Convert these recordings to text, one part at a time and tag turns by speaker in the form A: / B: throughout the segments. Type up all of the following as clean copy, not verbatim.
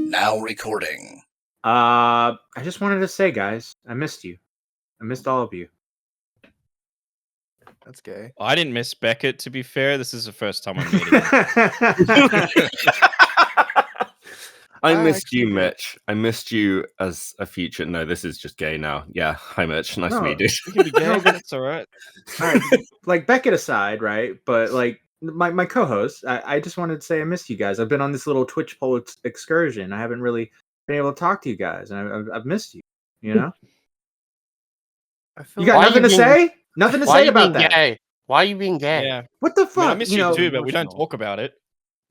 A: Now recording.
B: I just wanted to say, guys, I missed you. I missed all of you.
C: That's gay.
D: I didn't miss Beckett, to be fair. This is the first time I'm meeting him.
E: I missed you, Mitch. I missed you as a future. No, this is just gay now. Yeah. Hi, Mitch. Nice to meet you.
D: You can be gay, but it's all right.
B: All right, like Beckett aside, right? But like my co-host, I just wanted to say I missed you guys. I've been on this little Twitch poll excursion. I haven't really been able to talk to you guys, and I've missed you. You know, you got nothing to say? Nothing to say about that.
F: Gay? Why are you being gay?
D: Yeah.
B: What the fuck?
D: I miss you too, but we don't talk about it.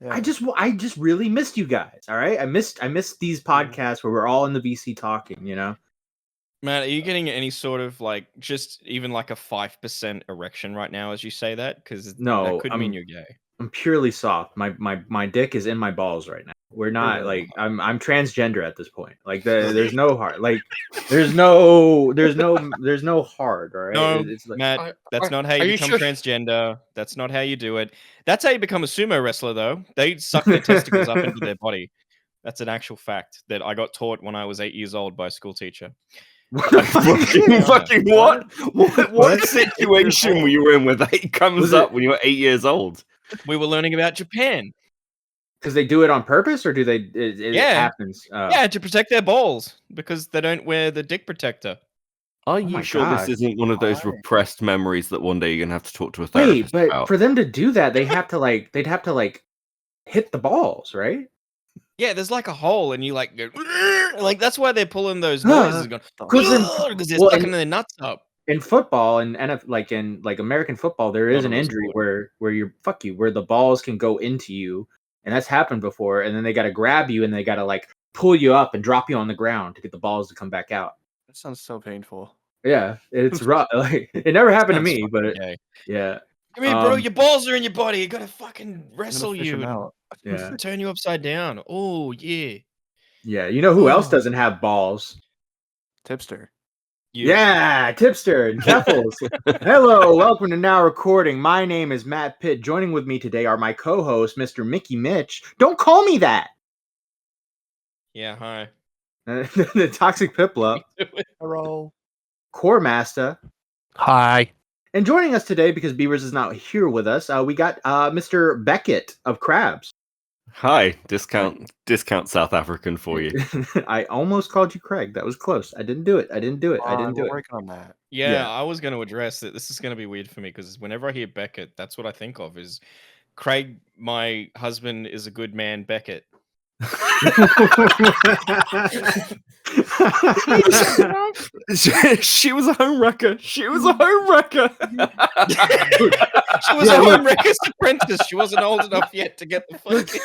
C: Yeah.
B: I just really missed you guys. All right, I missed these podcasts where we're all in the VC talking. You know,
D: Matt, are you getting any sort of like just even like a 5% erection right now as you say that? Because
B: No,
D: that could mean you're gay.
B: I'm purely soft. My dick is in my balls right now. We're not like I'm transgender at this point. Like there's no hard. Like there's no hard. All right.
D: No,
B: it's like,
D: Matt, that's not how you become transgender. That's not how you do it. That's how you become a sumo wrestler, though. They suck their testicles up into their body. That's an actual fact that I got taught when I was 8 years old by a school teacher.
E: fucking what? What situation were you in where that comes up when you were 8 years old?
D: We were learning about Japan.
B: Because they do it on purpose, or do they? It happens.
D: Yeah, to protect their balls because they don't wear the dick protector.
E: Are you sure this isn't one of those repressed memories that one day you're gonna have to talk to a therapist
B: Wait, but
E: about?
B: for them to do that, they'd have to hit the balls, right?
D: Yeah, there's like a hole, and you like go, like that's why they're pulling those noises, because they're sucking their nuts up.
B: In football and in American football, there is an injury where the balls can go into you, and that's happened before. And then they got to grab you and they got to like pull you up and drop you on the ground to get the balls to come back out.
C: That sounds so painful.
B: Yeah, it's rough. Like it never happened to me, but yeah.
D: I mean, bro, your balls are in your body. You gotta fucking wrestle you.
B: Yeah,
D: turn you upside down. Oh yeah.
B: Yeah, you know who else doesn't have balls?
C: Tipster.
B: Yeah, Tipster and Keffals. Hello, welcome to Now Recording. My name is Matt Pitt. Joining with me today are my co-host, Mr. Mickey Mitch. Don't call me that.
D: Yeah, hi.
B: The Toxic Piplup.
C: Hello.
B: Core Master.
F: Hi.
B: And joining us today, because Beavers is not here with us, we got Mr. Beckett of Crabs.
E: Hi, discount South African for you.
B: I almost called you Craig. That was close. I didn't do it.
C: We're working on that.
D: Yeah, I was going to address it. This is going to be weird for me because whenever I hear Beckett, that's what I think of is Craig, my husband, is a good man, Beckett.
E: She was a home wrecker. She was a home wrecker.
D: She was a home wrecker's apprentice. She wasn't old enough yet to get the fucking.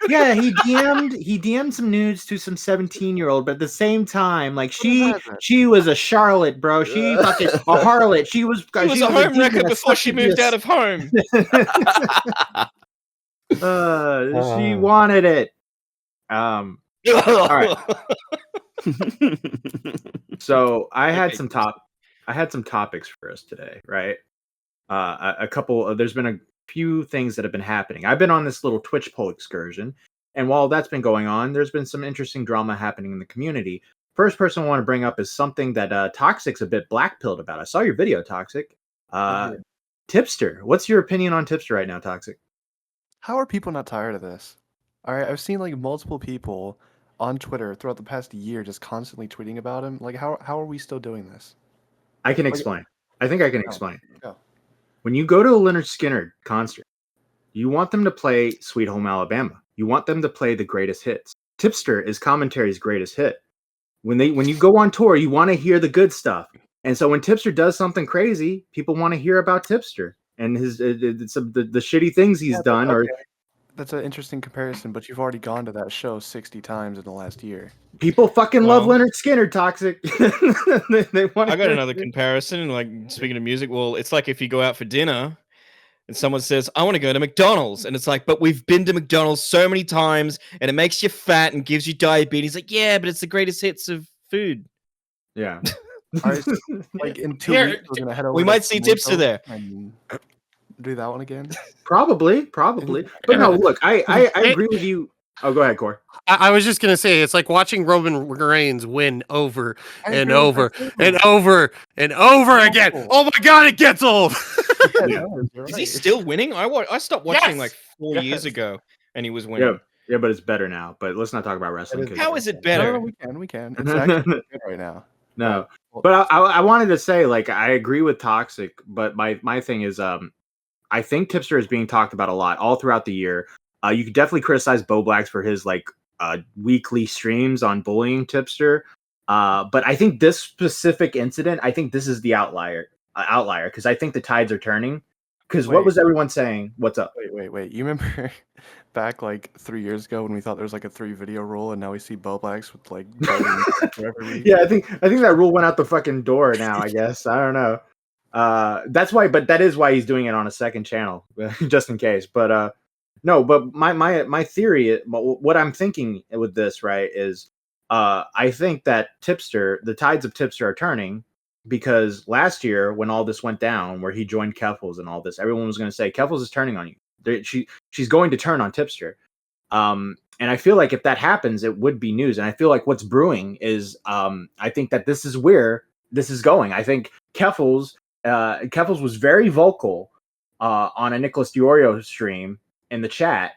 B: Yeah, he DM'd some nudes to some 17-year-old, but at the same time, like she was a Charlotte, bro. She fucking a harlot. She was
D: a home wrecker before she moved out of home.
B: She wanted it. All right. So I had some topics for us today, right? There's been a few things that have been happening. I've been on this little Twitch poll excursion, and while that's been going on, there's been some interesting drama happening in the community. First person I want to bring up is something that Toxic's a bit black-pilled about. I saw your video, Toxic. Tipster. What's your opinion on Tipster right now, Toxic?
C: How are people not tired of this? All right, I've seen like multiple people on Twitter throughout the past year just constantly tweeting about him. Like, how are we still doing this?
B: I can explain. I think I can explain. Go. When you go to a Leonard Skinner concert, you want them to play Sweet Home Alabama. You want them to play the greatest hits. Tipster is commentary's greatest hit. When you go on tour, you want to hear the good stuff. And so when Tipster does something crazy, people want to hear about Tipster and his the shitty things he's done.
C: Okay. That's an interesting comparison, but you've already gone to that show 60 times in the last year.
B: People fucking love Leonard Skinner, Toxic. they want.
D: I got another comparison. Like, speaking of music, well, it's like if you go out for dinner and someone says, I want to go to McDonald's. And it's like, but we've been to McDonald's so many times and it makes you fat and gives you diabetes. Like, yeah, but it's the greatest hits of food.
B: Yeah.
C: Right, so, like in 2 weeks, we're gonna head over.
D: We might see Tipster there.
C: Do that one again?
B: Probably. But no, look, I agree with you. Oh, go ahead, Core.
F: I was just gonna say it's like watching Roman Reigns win over
C: I
F: and
C: agree with
F: over
C: that
F: and
C: too.
F: over and over again.
C: Awful.
F: Oh my god, it gets old.
C: Yeah,
B: Yeah.
C: no, you're
D: Is he
C: right.
D: still winning? I stopped watching like
F: Yes!
D: 4 years
C: Yes.
D: ago, and he was winning.
B: Yeah, but it's better now. But let's not talk about wrestling.
C: is
B: 'cause-
D: How is it
C: No,
D: better?
C: we can. It's actually good right now.
B: No,
C: Well,
B: but I wanted to say, like, I agree with Toxic, but my thing is, I think Tipster is being talked about a lot all throughout the year. You could definitely criticize Bo Blacks for his like weekly streams on bullying Tipster, but I think this specific incident, I think this is the outlier because I think the tides are turning. Because what
C: Wait.
B: was everyone saying? What's up?
C: Wait. You remember back like 3 years ago when we thought there was like a 3 video rule, and now we see Bo Blacks with like bullying for every week?
B: Yeah, I think that rule went out the fucking door now. I guess I don't know. That's why, but that is why he's doing it on a second channel, just in case. But no, but my theory, what I'm thinking with this, right, is I think that the tides of Tipster are turning because last year when all this went down, where he joined Keffals and all this, everyone was going to say Keffals is turning on you. She's going to turn on Tipster. And I feel like if that happens, it would be news. And I feel like what's brewing is, I think that this is where this is going. I think Keffals was very vocal on a Nicholas Diorio stream in the chat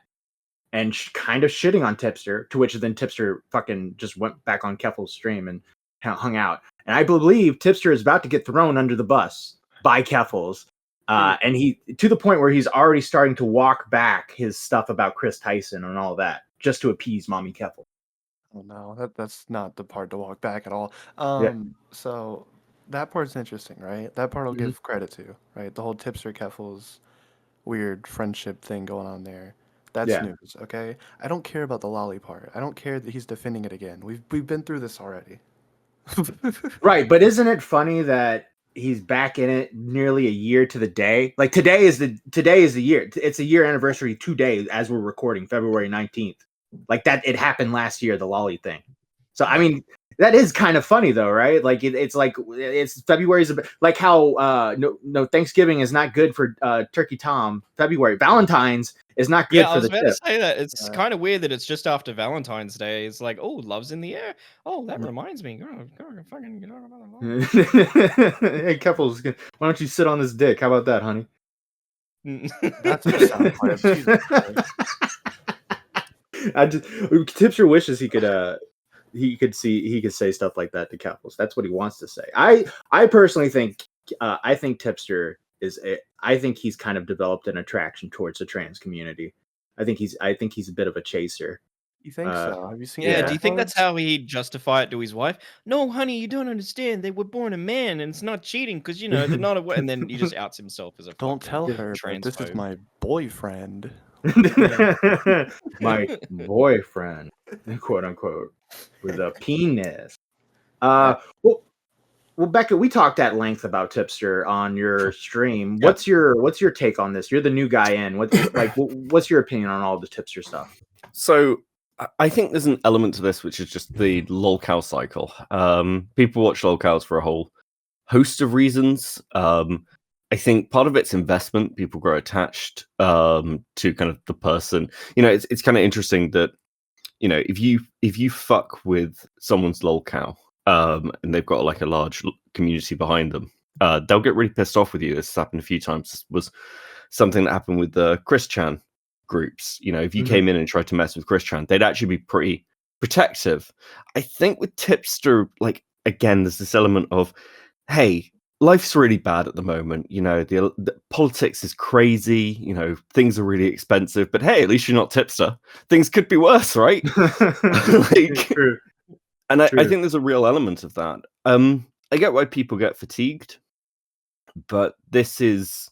B: and kind of shitting on Tipster, to which then Tipster fucking just went back on Keffals' stream and hung out. And I believe Tipster is about to get thrown under the bus by Keffals. And he, to the point where he's already starting to walk back his stuff about Chris Tyson and all that, just to appease Mommy Keffals.
C: Oh no, that's not the part to walk back at all.
B: Yeah.
C: So that part's interesting, right? That part I'll give credit to, right? The whole Tipster Keffals weird friendship thing going on there. That's
B: Yeah.
C: news, okay? I don't care about the lolly part. I don't care that he's defending it again. We've been through this already.
B: Right, but isn't it funny that he's back in it nearly a year to the day? Like today is the year. It's a year anniversary today as we're recording, February 19th. Like that, it happened last year, the lolly thing. So I mean, that is kind of funny though, right? Like it's like it's February's like how no Thanksgiving is not good for Turkey Tom. February Valentine's is not good
D: Yeah, I
B: for
D: was
B: the
D: about to
B: tip.
D: say that. It's kind of weird that it's just after Valentine's Day. It's like, oh, love's in the air. Oh, that reminds me. Fucking get on about the
B: Hey, Keffals, why don't you sit on this dick? How about that, honey?
C: That's the sound clip. Jesus Christ.
B: Tipster wishes he could say stuff like that to Keffals. That's what he wants to say. I personally think I think Tipster I think he's kind of developed an attraction towards the trans community. I think he's a bit of a chaser.
C: You think so? Have you seen?
D: Yeah,
C: the
D: do you think that's
C: episodes?
D: how he'd justify it to his wife? No, honey, you don't understand. They were born a man, and it's not cheating because they're not a. And then he just outs himself as a.
C: Don't tell
D: fucking
C: her, but this is
D: transphobe.
C: my boyfriend.
B: My boyfriend, quote unquote, with a penis. Well, Becca, we talked at length about Tipster on your stream.
E: Yeah.
B: What's your take on this? You're the new guy in. What's your opinion on all the Tipster stuff?
E: So I think there's an element to this which is just the lolcow cycle. People watch lolcows for a whole host of reasons. I think part of it's investment. People grow attached to kind of the person. It's kind of interesting that if you fuck with someone's lolcow and they've got like a large community behind them, they'll get really pissed off with you. This has happened a few times. This was something that happened with the Chris Chan groups. If you came in and tried to mess with Chris Chan, they'd actually be pretty protective. I think with Tipster, like, again, there's this element of, hey, life's really bad at the moment. The politics is crazy. Things are really expensive. But hey, at least you're not Tipster. Things could be worse, right?
B: True.
E: And I think there's a real element of that. I get why people get fatigued, but this is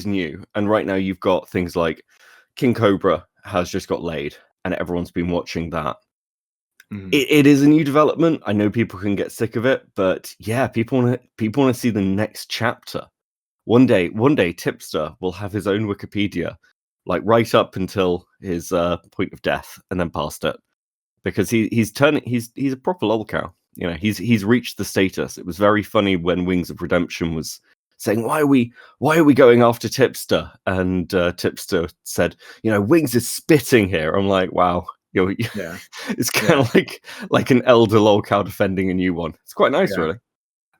E: new. And right now you've got things like King Cobra has just got laid, and everyone's been watching that. It is a new development. I know people can get sick of it, but yeah, people want to see the next chapter. One day, Tipster will have his own Wikipedia, like right up until his point of death, and then past it, because he's a proper lolcow. He's reached the status. It was very funny when Wings of Redemption was saying, why are we going after Tipster? And Tipster said, Wings is spitting here. I'm like, wow,
B: Yeah.
E: It's kind of like an elder lolcow defending a new one. It's quite nice,
B: Yeah.
E: really.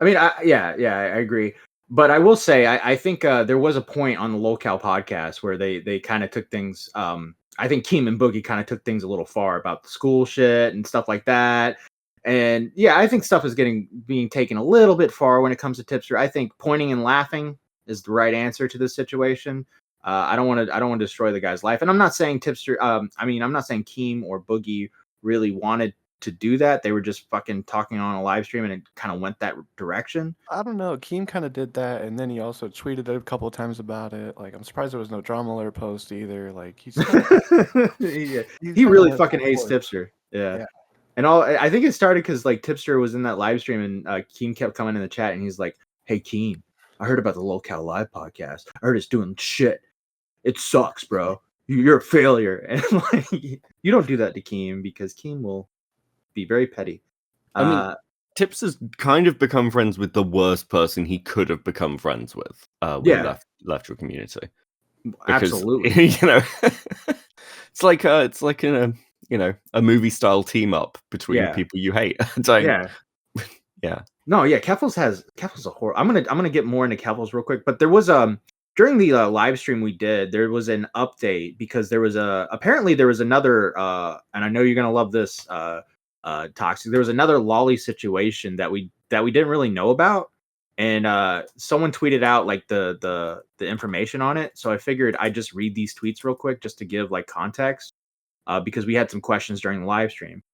B: I mean, I agree. But I will say, I think there was a point on the lolcow podcast where they kind of took things. I think Keem and Boogie kind of took things a little far about the school shit and stuff like that. And yeah, I think stuff is being taken a little bit far when it comes to Tipster. I think pointing and laughing is the right answer to this situation. I don't want to destroy the guy's life. And I'm not saying Tipster. I'm not saying Keem or Boogie really wanted to do that. They were just fucking talking on a live stream, and it kind of went that direction.
C: I don't know. Keem kind of did that, and then he also tweeted a couple of times about it. Like, I'm surprised there was no drama alert post either. Like, he
B: really fucking hates Tipster.
C: Yeah.
B: Yeah. And I think it started because like Tipster was in that live stream, and Keem kept coming in the chat, and he's like, "Hey Keem, I heard about the lolcow live podcast. I heard it's doing shit. It sucks, bro. You're a failure." And like, you don't do that to Keem because Keem will be very petty.
E: I mean, Tips has kind of become friends with the worst person he could have become friends with when he left your community. Because,
B: absolutely.
E: It's like in a movie style team up between people you hate. Yeah.
B: No, yeah, Keffals a horror. I'm gonna get more into Keffals real quick, but there was during the live stream we did, there was an update because there was another and I know you're gonna love this Toxic. There was another lolly situation that we didn't really know about, and someone tweeted out like the information on it. So I figured I'd just read these tweets real quick just to give like context, because we had some questions during the live stream.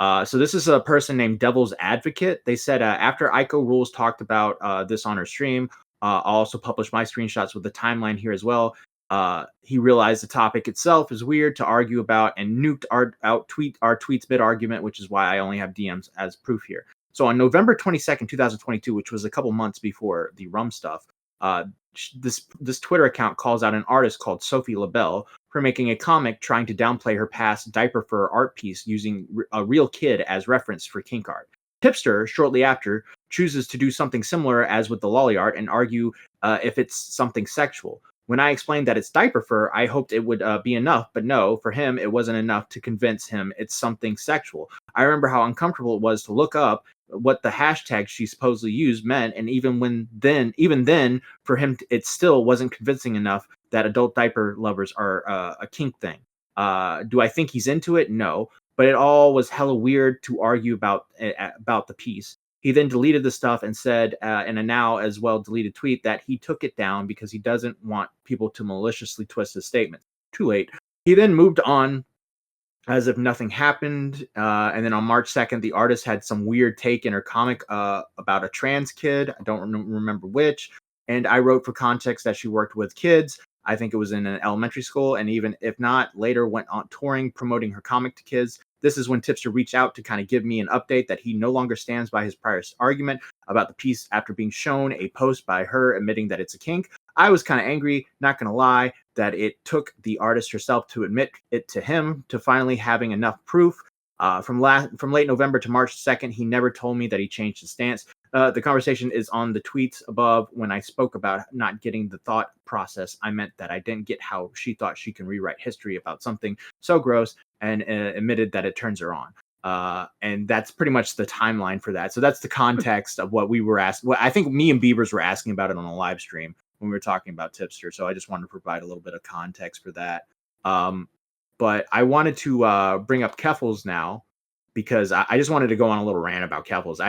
B: So this is a person named Devil's Advocate. They said, after Ico Rules talked about this on her stream, I'll also publish my screenshots with the timeline here as well. He realized the topic itself is weird to argue about and nuked our tweets mid argument, which is why I only have DMs as proof here. So on November 22nd, 2022, which was a couple months before the rum stuff, this Twitter account calls out an artist called Sophie LaBelle for making a comic trying to downplay her past diaper fur art piece using a real kid as reference for kink art. Tipster, shortly after, chooses to do something similar as with the lolly art and argue if it's something sexual. When I explained that it's diaper fur, I hoped it would be enough, but no, for him, it wasn't enough to convince him it's something sexual. I remember how uncomfortable it was to look up what the hashtag she supposedly used meant, and even then, for him, it still wasn't convincing enough that adult diaper lovers are a kink thing. Do I think he's into it? No, but it all was hella weird to argue about the piece. He then deleted the stuff and said in a now as well deleted tweet that he took it down because he doesn't want people to maliciously twist his statement. Too late. He then moved on as if nothing happened. And then on March 2nd, the artist had some weird take in her comic about a trans kid. I don't remember which. And I wrote for context that she worked with kids. I think it was in an elementary school. And even if not, later went on touring, promoting her comic to kids. This is when Tipster reached out to kind of give me an update that he no longer stands by his prior argument about the piece after being shown a post by her admitting that it's a kink. I was kind of angry, not going to lie, that it took the artist herself to admit it to him to finally having enough proof. From late November to March 2nd, he never told me that he changed his stance. The conversation is on the tweets above. When I spoke about not getting the thought process, I meant that I didn't get how she thought she can rewrite history about something so gross, and admitted that it turns her on. And that's pretty much the timeline for that. So that's the context of what we were asking. Well, I think me and Beavers were asking about it on a live stream when we were talking about Tipster. So I just wanted to provide a little bit of context for that. But I wanted to bring up Keffals now because I just wanted to go on a little rant about Keffals.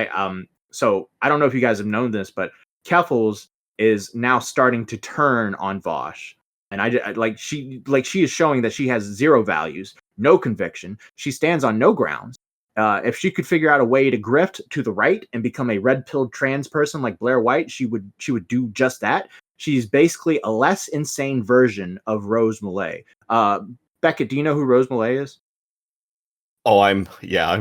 B: So I don't know if you guys have known this, but Keffals is now starting to turn on Vaush. And she is showing that she has zero values, no conviction. She stands on no grounds. If she could figure out a way to grift to the right and become a red-pilled trans person like Blair White, she would do just that. She's basically a less insane version of Rose Malay. Beckett, do you know who Rose Malay is?
E: Oh, I'm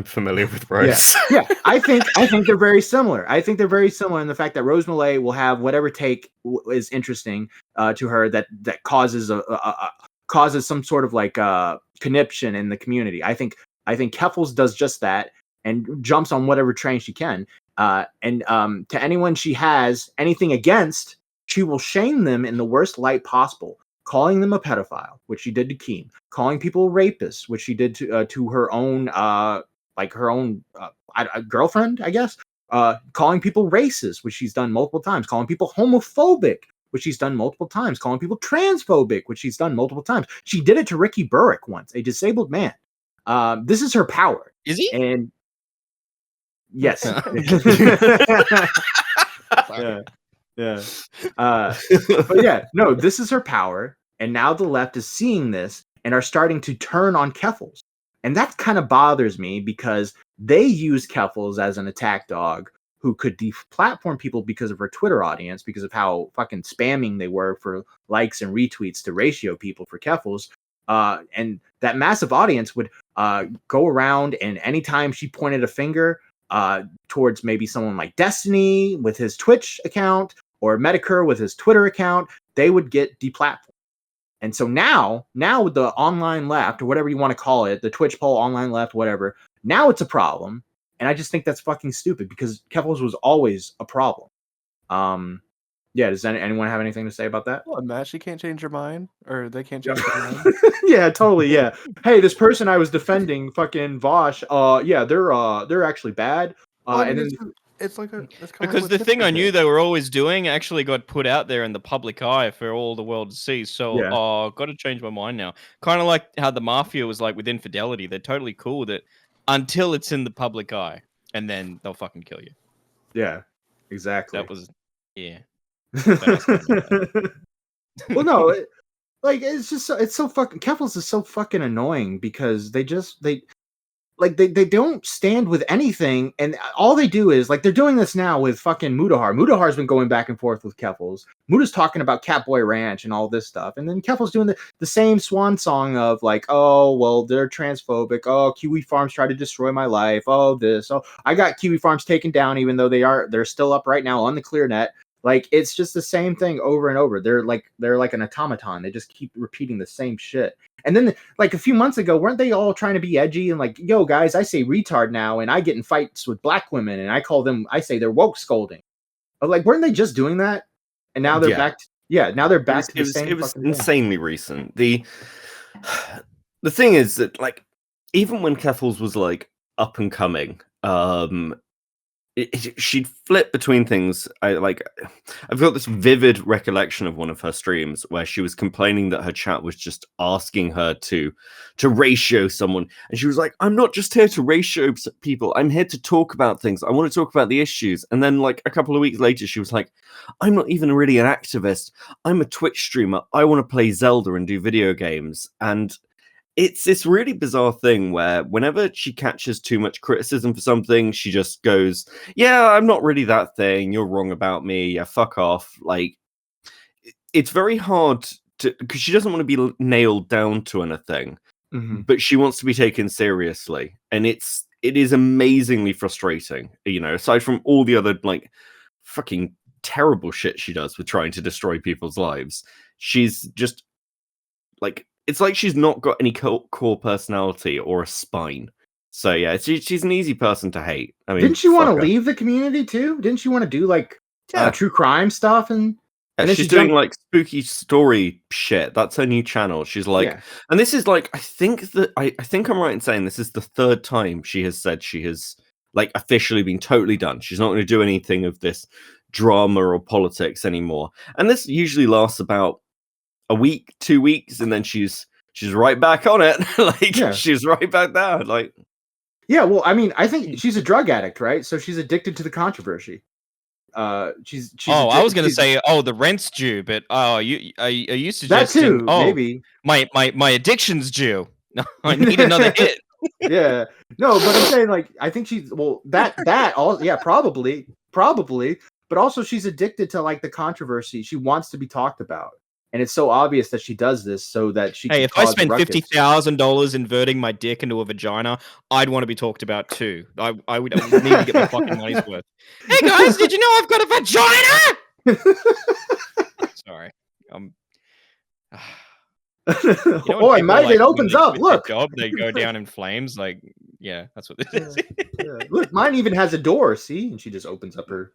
E: familiar with Rose.
B: Yeah. I think they're very similar. I think they're very similar in the fact that Rose Malay will have whatever take is interesting to her that causes causes some sort of like conniption in the community. I think Keffals does just that and jumps on whatever train she can. And to anyone she has anything against, she will shame them in the worst light possible. calling them a pedophile, which she did to Keem, calling people rapists, which she did to her own girlfriend, I guess, calling people racist, which she's done multiple times, calling people homophobic, which she's done multiple times, calling people transphobic, which she's done multiple times. She did it to Ricky Burrick once, a disabled man. This is her power.
D: Is he?
B: And yes. Yeah. But yeah, no, this is her power. And now the left is seeing this and are starting to turn on Keffals. And that kind of bothers me because they use Keffals as an attack dog who could deplatform people because of her Twitter audience, because of how fucking spamming they were for likes and retweets to ratio people for Keffals. And that massive audience would go around, and anytime she pointed a finger towards maybe someone like Destiny with his Twitch account or Medicare with his Twitter account, they would get deplatformed. And so now with the online left, or whatever you want to call it, the Twitch poll, online left, whatever, now it's a problem. And I just think that's fucking stupid because Keffals was always a problem. Yeah, does anyone have anything to say about that?
C: Well, Matt, she can't change her mind, or they can't change their mind.
B: Yeah, totally. Yeah. Hey, this person I was defending, fucking Vaush. Yeah, they're actually bad. And then
C: it's like
D: because the thing I knew they were always doing actually got put out there in the public eye for all the world to see. So, got to change my mind now. Kind of like how the mafia was like with infidelity. They're totally cool with it until it's in the public eye, and then they'll fucking kill you.
B: Yeah, exactly.
D: That was, yeah.
B: Well, no, it's just it's so fucking Keffals is so fucking annoying because they don't stand with anything, and all they do is like they're doing this now with fucking Mudahar. Mudahar's been going back and forth with Keffals. Muda's talking about Catboy Ranch and all this stuff, and then Keffals doing the same swan song of like, oh well, they're transphobic. Oh, Kiwi Farms tried to destroy my life. Oh, this. Oh, I got Kiwi Farms taken down, even though they're still up right now on the clear net. Like it's just the same thing over and over. They're like an automaton. They just keep repeating the same shit. And then like a few months ago, weren't they all trying to be edgy and like, yo guys, I say retard now, and I get in fights with black women, and I say they're woke scolding. But like, weren't they just doing that? And now they're back. Now they're back to the same.
E: It was insanely recent. The thing is that like, even when Keffals was like up and coming, she'd flip between things. I've got this vivid recollection of one of her streams where she was complaining that her chat was just asking her to ratio someone, and she was like, I'm not just here to ratio people, I'm here to talk about things, I want to talk about the issues. And then like a couple of weeks later she was like, I'm not even really an activist, I'm a Twitch streamer, I want to play Zelda and do video games. And it's this really bizarre thing where whenever she catches too much criticism for something, she just goes, yeah, I'm not really that thing. You're wrong about me. Yeah, fuck off. Like, it's very hard to, because she doesn't want to be nailed down to anything, but she wants to be taken seriously. And it is amazingly frustrating, you know, aside from all the other, like, fucking terrible shit she does with trying to destroy people's lives. She's just, like, it's like she's not got any core personality or a spine. So yeah, she's an easy person to hate. I mean,
B: didn't she want to leave the community too? Didn't she want to do like true crime stuff and then
E: she's doing like spooky story shit. That's her new channel. She's like, and this is like, I think I'm right in saying this is the third time she has said she has like officially been totally done. She's not going to do anything of this drama or politics anymore. And this usually lasts about a week, 2 weeks, and then she's right back on it. She's right back there. Like,
B: yeah, well, I mean, I think she's a drug addict, right? So she's addicted to the controversy. She's
D: I was gonna say, the rent's due, but are you suggesting
B: that too? Maybe
D: my addiction's due. No, I need another hit.
B: Yeah, no, but I'm saying like I think she's that all probably, but also she's addicted to like the controversy. She wants to be talked about. And it's so obvious that she does this so that she.
D: Hey, if I spend $50,000 inverting my dick into a vagina, I'd want to be talked about too. I would need to get my fucking money's worth. Hey guys, did you know I've got a vagina? Sorry,
B: oh, mate! It opens up. Look,
D: job they go down in flames. Like, yeah, that's what this is.
B: Yeah. Look, mine even has a door. See, and she just opens up her.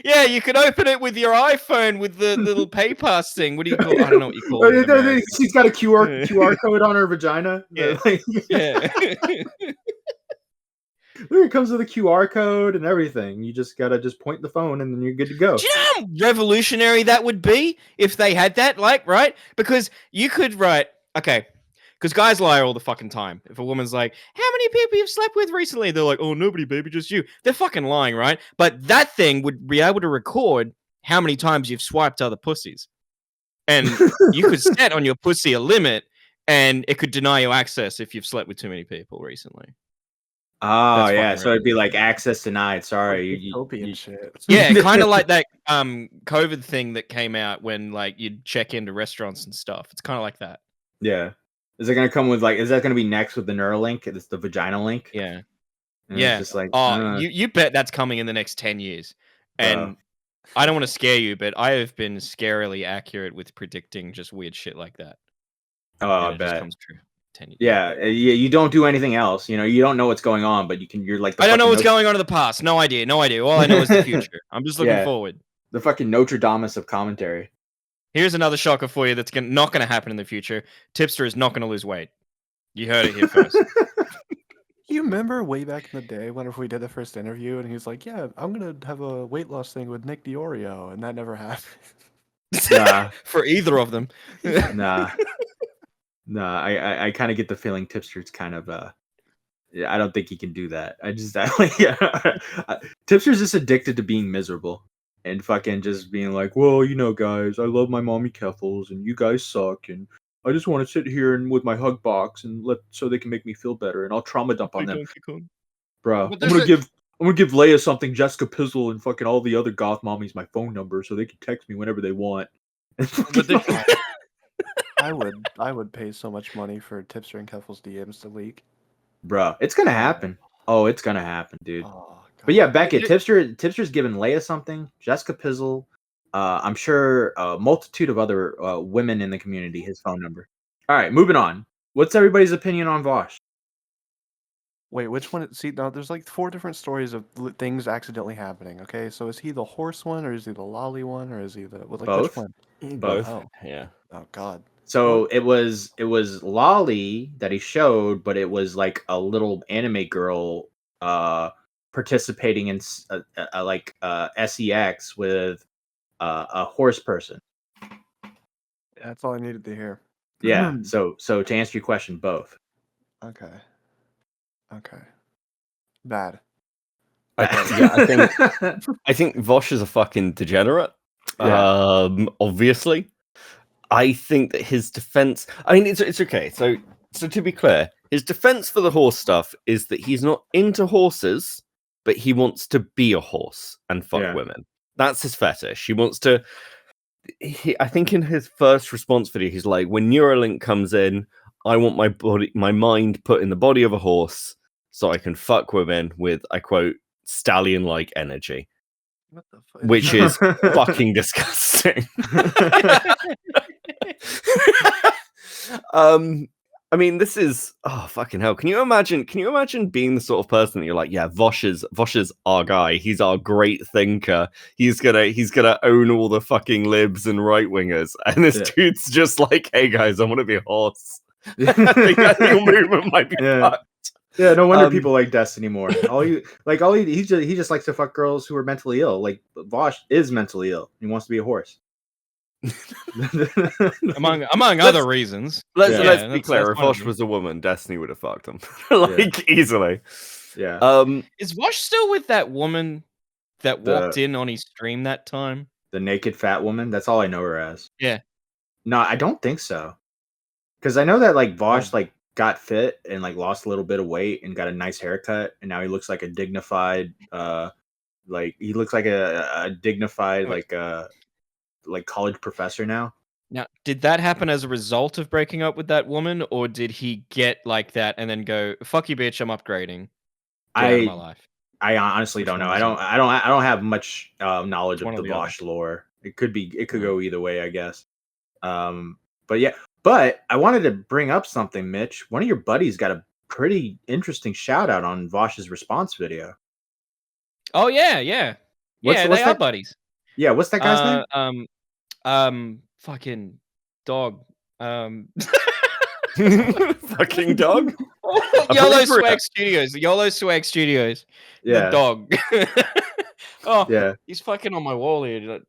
D: Yeah, you could open it with your iPhone with the little PayPass thing. What do you call? I don't know what you call it. in America.
B: She's got a QR code on her vagina.
D: Yeah. Yeah.
B: Look, it comes with a QR code and everything. You just gotta point the phone and then you're good to go.
D: Do you know how revolutionary that would be if they had that? Like, right? Because you could write, okay, because guys lie all the fucking time. If a woman's like, how many people you've slept with recently? They're like, oh, nobody, baby, just you. They're fucking lying, right? But that thing would be able to record how many times you've swiped other pussies. And you could set on your pussy a limit, and it could deny you access if you've slept with too many people recently.
B: Oh
D: That's
B: yeah,
D: fucking
B: so it'd be like access denied. Sorry,
C: Utopian shit.
D: Yeah, kind of like that COVID thing that came out when like you'd check into restaurants and stuff. It's kind of like that.
B: yeah. Is it gonna come with like? Is that gonna be next with the Neuralink? It's the vagina link.
D: Yeah.
B: And
D: Yeah.
B: It's just like
D: you bet that's coming in the next 10 years. And I don't want to scare you, but I have been scarily accurate with predicting just weird shit like that.
B: oh,
D: And
B: I
D: it just
B: bet.
D: comes true. 10 years.
B: Yeah, you don't do anything else. You know, you don't know what's going on, but you're like.
D: I don't know what's going on in the past. No idea. All I know is the future. I'm just looking
B: Yeah.
D: forward.
B: The fucking Notre Dame of commentary.
D: Here's another shocker for you that's not going to happen in the future. Tipster is not going to lose weight. You heard it here first.
C: You remember way back in the day whenever we did the first interview and he was like, yeah, I'm going to have a weight loss thing with Nick DiOrio, and that never happened.
B: Nah,
D: For either of them.
B: nah. I kind of get the feeling Tipster's kind of I don't think he can do that. Tipster's just addicted to being miserable and fucking just being like, well, you know, guys, I love my mommy Keffals and you guys suck and I just want to sit here and with my hug box and so they can make me feel better and I'll trauma dump on them. Bro, I'm gonna give Leia something, Jessica Pizzle and fucking all the other goth mommies my phone number so they can text me whenever they want.
C: I would pay so much money for Tipster and Keffals DMs to leak.
B: Bro, it's gonna happen. Oh, it's gonna happen, dude.
C: Oh,
B: But yeah, Beckett, Tipster's giving Leia something, Jessica Pizzle, I'm sure a multitude of other women in the community his phone number. All right, moving on. What's everybody's opinion on Vaush?
C: Wait, which one? See, now there's like 4 different stories of things accidentally happening. Okay, so is he the horse one, or is he the lolly one, or is he the
B: Both?
C: Which one?
E: Both.
C: Oh.
E: Yeah.
C: Oh God.
B: So it was Lolly that he showed, but it was like a little anime girl participating in sex with a horse person.
C: That's all I needed to hear.
B: Yeah. So to answer your question, both.
C: Okay. Bad.
E: I think Vaush is a fucking degenerate.
B: Yeah.
E: Obviously, I think that his defense. I mean, it's okay. So to be clear, his defense for the horse stuff is that he's not into horses, but he wants to be a horse and fuck women. That's his fetish. He wants to. I think in his first response video, he's like, "When Neuralink comes in, I want my mind put in the body of a horse, so I can fuck women with," I quote, "stallion-like energy."
C: What the fuck?
E: Which is fucking disgusting. I mean, this is fucking hell. Can you imagine being the sort of person that you're like, yeah, Vaush is our guy. He's our great thinker. He's gonna own all the fucking libs and right wingers. And this dude's just like, hey guys, I want to be a horse. I think your movement might be fucked.
B: Yeah, no wonder people like Destiny more. He just likes to fuck girls who are mentally ill. Like Vaush is mentally ill. He wants to be a horse.
D: among other reasons.
E: Let's be clear. If Vaush was a woman, Destiny would have fucked him easily.
B: Yeah.
D: Is Vaush still with that woman that walked in on his stream that time?
B: The naked fat woman. That's all I know her as.
D: Yeah.
B: No, I don't think so. Because I know that like Vaush like got fit and like lost a little bit of weight and got a nice haircut, and now he looks like a dignified he looks like a dignified like college professor now.
D: Now, did that happen as a result of breaking up with that woman, or did he get like that and then go, "Fuck you, bitch, I'm upgrading"? Get out of my life.
B: I honestly don't know. I don't have much knowledge of the Vaush lore. It could go either way, I guess. But yeah. But I wanted to bring up something, Mitch. One of your buddies got a pretty interesting shout out on Vaush's response video.
D: Oh yeah. Yeah,
B: what's
D: they are
B: that?
D: buddies.
B: Yeah, what's that guy's name?
D: Fucking dog.
E: Fucking dog.
D: YOLO
E: Appropriate.
D: Swag Studios. YOLO Swag Studios. The
B: Yeah,
D: dog. Oh,
B: yeah.
D: he's fucking on my wall here.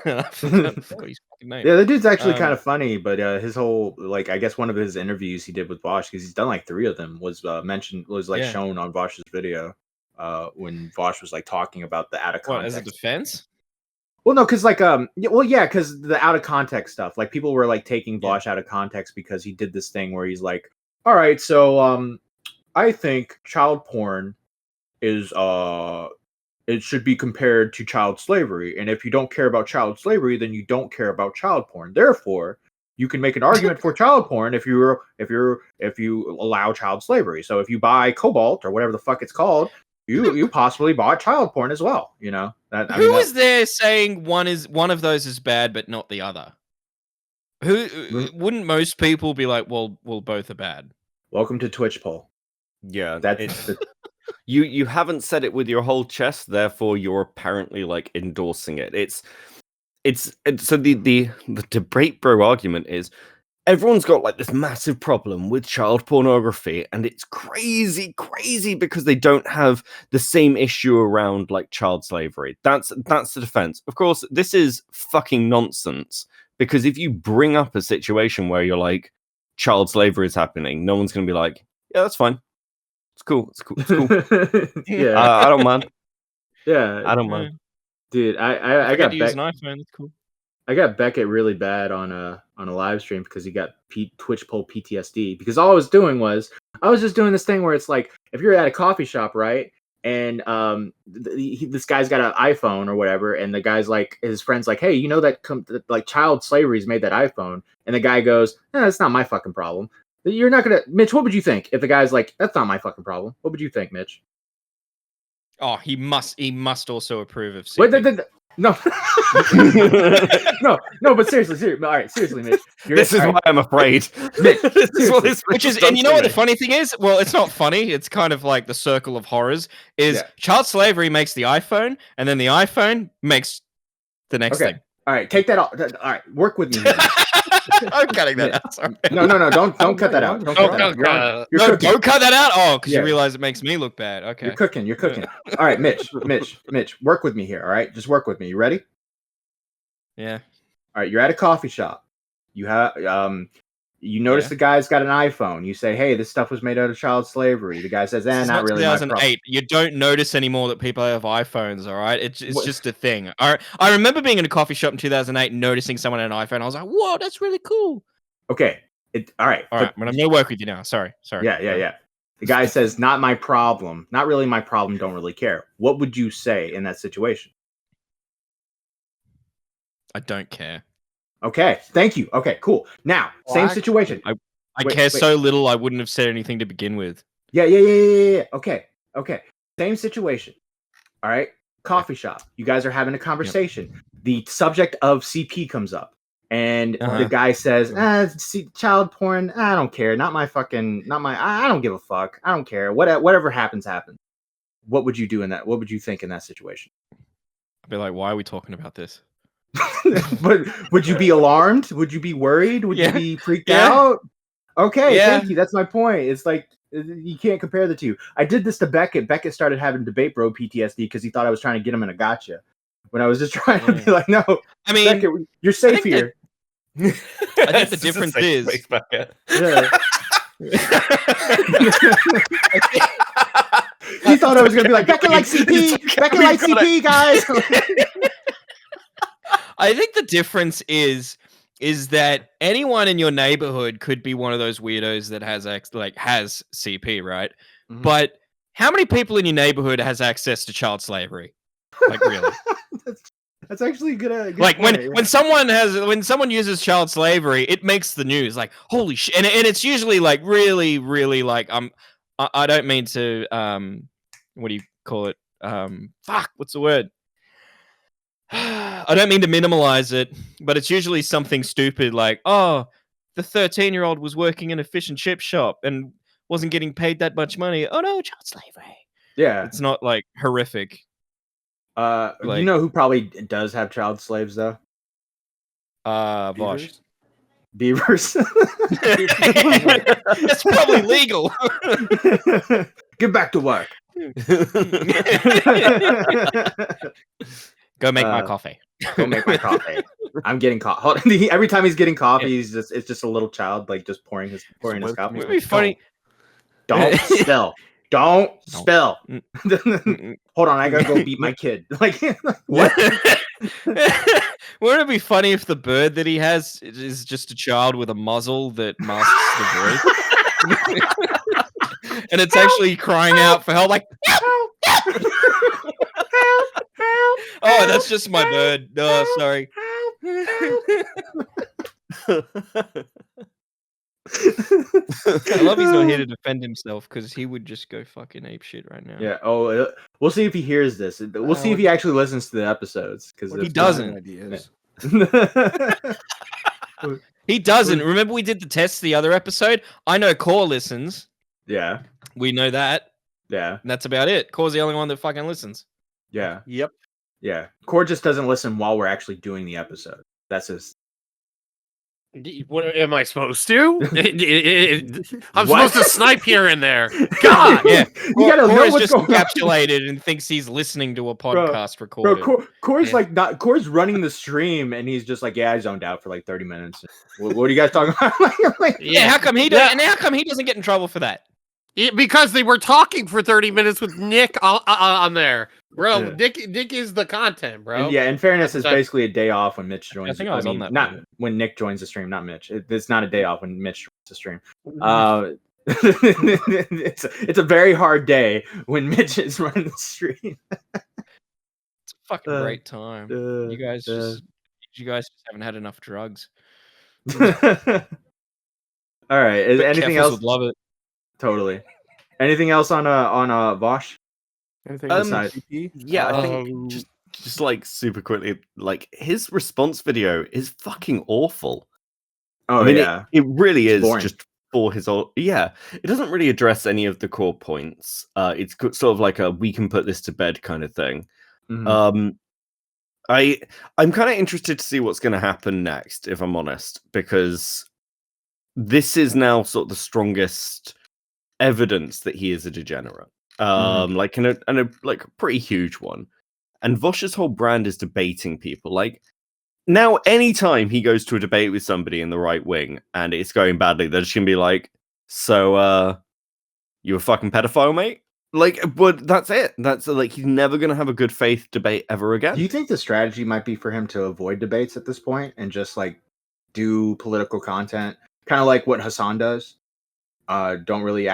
D: I forgot his fucking name.
B: Yeah, the dude's actually kind
D: Um,
B: of funny, but his whole like I guess one of his interviews he did with Vaush, because he's done like 3 of them, was like
D: Yeah.
B: shown on Vaush's video when Vaush was like talking about the out of
D: What, as a
B: context.
D: defense?
B: Well, no, because like because the out of context stuff, like people were like taking
D: Yeah.
B: Vaush out of context because he did this thing where he's like, all right, so I think child porn is it should be compared to child slavery, and if you don't care about child slavery, then you don't care about child porn. Therefore, you can make an argument for child porn if you allow child slavery. So if you buy Cobalt or whatever the fuck it's called, you possibly bought child porn as well. You know that.
D: Who is there saying one of those is bad but not the other? Wouldn't most people be like, well, both are bad?
B: Welcome to Twitch poll.
E: Yeah,
B: That's
E: you haven't said it with your whole chest, therefore you're apparently like endorsing it. It's so the debate bro argument is everyone's got like this massive problem with child pornography, and it's crazy because they don't have the same issue around like child slavery. That's the defense. Of course, this is fucking nonsense, because if you bring up a situation where you're like child slavery is happening, no one's going to be like, yeah, that's fine. It's cool.
B: yeah,
E: I don't mind.
B: yeah,
E: I don't mind.
B: dude. I got
D: to use an iPhone. That's cool.
B: I got Beckett really bad on a live stream because he got Twitch poll PTSD. Because all I was doing was I was just doing this thing where it's like if you're at a coffee shop, right? And this guy's got an iPhone or whatever, and the guy's like, his friend's like, hey, you know that like child slavery's made that iPhone, and the guy goes, that's not my fucking problem. You're not gonna, Mitch. What would you think if the guy's like, that's not my fucking problem? What would you think, Mitch?
D: Oh, he must also approve of
B: Wait,
D: CP.
B: no, no, but seriously, all right, seriously, Mitch.
E: This is why I'm afraid.
B: Mitch,
E: This is what this
D: Which is,
E: done
D: and you
E: to
D: know what
E: me.
D: the funny thing is? Well, it's not funny. It's kind of like the circle of horrors. Is child slavery makes the iPhone, and then the iPhone makes the next thing.
B: All right, take that off. All right, work with me. Here.
D: I'm cutting that out. Sorry.
B: No, don't cut that out. Don't cut that out. You're cooking.
D: Don't cut that out. Oh, because you realize it makes me look bad. Okay.
B: You're cooking. All right, Mitch, work with me here. All right, just work with me. You ready?
D: Yeah.
B: All right, you're at a coffee shop. You have you notice the guy's got an iPhone. You say, hey, this stuff was made out of child slavery. The guy says, not really my problem.
D: 2008. You don't notice anymore that people have iPhones, all right? It's just a thing. I remember being in a coffee shop in 2008 and noticing someone had an iPhone. I was like, whoa, that's really cool.
B: Okay. All right.
D: All right, I'm going to work with you now. Sorry.
B: Yeah. The guy says, not my problem. Not really my problem. Don't really care. What would you say in that situation?
D: I don't care.
B: Okay, thank you. Okay, cool. Now, same situation.
D: I care so little, I wouldn't have said anything to begin with.
B: Yeah. Okay. Same situation. All right, coffee shop. You guys are having a conversation. Yep. The subject of CP comes up, and the guy says, child porn, I don't care. I don't give a fuck. I don't care. Whatever happens. What would you do in that? What would you think in that situation?
D: I'd be like, why are we talking about this?
B: But would you be alarmed? Would you be worried? Would you be freaked out? Okay, thank you. That's my point. It's like you can't compare the two. I did this to Beckett. Beckett started having debate bro PTSD because he thought I was trying to get him in a gotcha. When I was just trying to be like, no,
D: I mean,
B: Beckett, you're safe here.
D: I think the difference is.
B: He thought I was going to be like, Beckett likes CP. Beckett likes CP, guys.
D: I think the difference is that anyone in your neighborhood could be one of those weirdos that has CP, right? Mm-hmm. But how many people in your neighborhood has access to child slavery? Like, really?
B: That's actually a good
D: like
B: point,
D: when someone uses child slavery, it makes the news. Like, holy shit! And it's usually like really, really like I don't mean to what do you call it? What's the word? I don't mean to minimalize it, but it's usually something stupid like, oh, the 13-year-old was working in a fish and chip shop and wasn't getting paid that much money. Oh no, child slavery.
B: Yeah.
D: It's not like horrific.
B: You know who probably does have child slaves though?
D: Vaush.
B: Beavers.
D: That's probably legal.
B: Get back to work.
D: Go make my coffee.
B: Go make my coffee. I'm getting coffee. Every time he's getting coffee, it's just a little child like just pouring his coffee.
D: It'd be funny.
B: Don't spill. Don't spill. Hold on, I gotta go beat my kid. Like what?
D: Wouldn't it be funny if the bird that he has is just a child with a muzzle that masks the voice? And it's actually crying out for help, like, oh, that's just my bird. No, sorry. I love he's not here to defend himself because he would just go fucking ape shit right now.
B: Yeah. Oh, we'll see if he hears this. We'll see if he actually listens to the episodes because
D: he doesn't. He doesn't. Remember we did the test the other episode? I know Core listens.
B: Yeah.
D: We know that.
B: Yeah.
D: And that's about it. Core's the only one that fucking listens.
B: Yeah.
D: Yep.
B: Yeah. Core just doesn't listen while we're actually doing the episode. That's his.
F: What am I supposed to? I'm supposed to snipe here and there. God,
D: yeah.
B: You gotta know
D: Core's
B: what's
D: just
B: going
D: encapsulated and thinks he's listening to a podcast recorded.
B: Bro, Core's like not. Core's running the stream and he's just like, yeah, I zoned out for like 30 minutes. What are you guys talking about?
D: Yeah, how come he doesn't? And how come he doesn't get in trouble for that?
F: Because they were talking for 30 minutes with Nick on there, bro.
B: Yeah.
F: Nick is the content, bro.
B: And yeah, in fairness, it's basically a day off when Mitch joins.
D: I think I was on that.
B: Not when Nick joins the stream, not Mitch. It's not a day off when Mitch joins the stream. It's a very hard day when Mitch is running the stream.
D: It's a fucking great time. You guys just haven't had enough drugs.
B: All right. Is anything
D: Keffals
B: else?
D: would love it.
B: Totally. Anything else on Vaush?
C: Anything
B: aside?
E: Yeah, I think just like super quickly, like his response video is fucking awful.
B: Oh,
E: I mean,
B: yeah.
E: it really is
B: boring.
E: just for his old. Yeah, it doesn't really address any of the core points. It's sort of like a we can put this to bed kind of thing.
B: Mhm.
E: I'm kind of interested to see what's going to happen next, if I'm honest, because this is now sort of the strongest evidence that he is a degenerate. Like in a like pretty huge one. And Vaush's whole brand is debating people. Like now, anytime he goes to a debate with somebody in the right wing and it's going badly, they're just gonna be like, "So, you a fucking pedophile, mate?" Like, but that's it. That's like he's never gonna have a good faith debate ever again.
B: Do you think the strategy might be for him to avoid debates at this point and just like do political content, kind of like what Hassan does? Don't really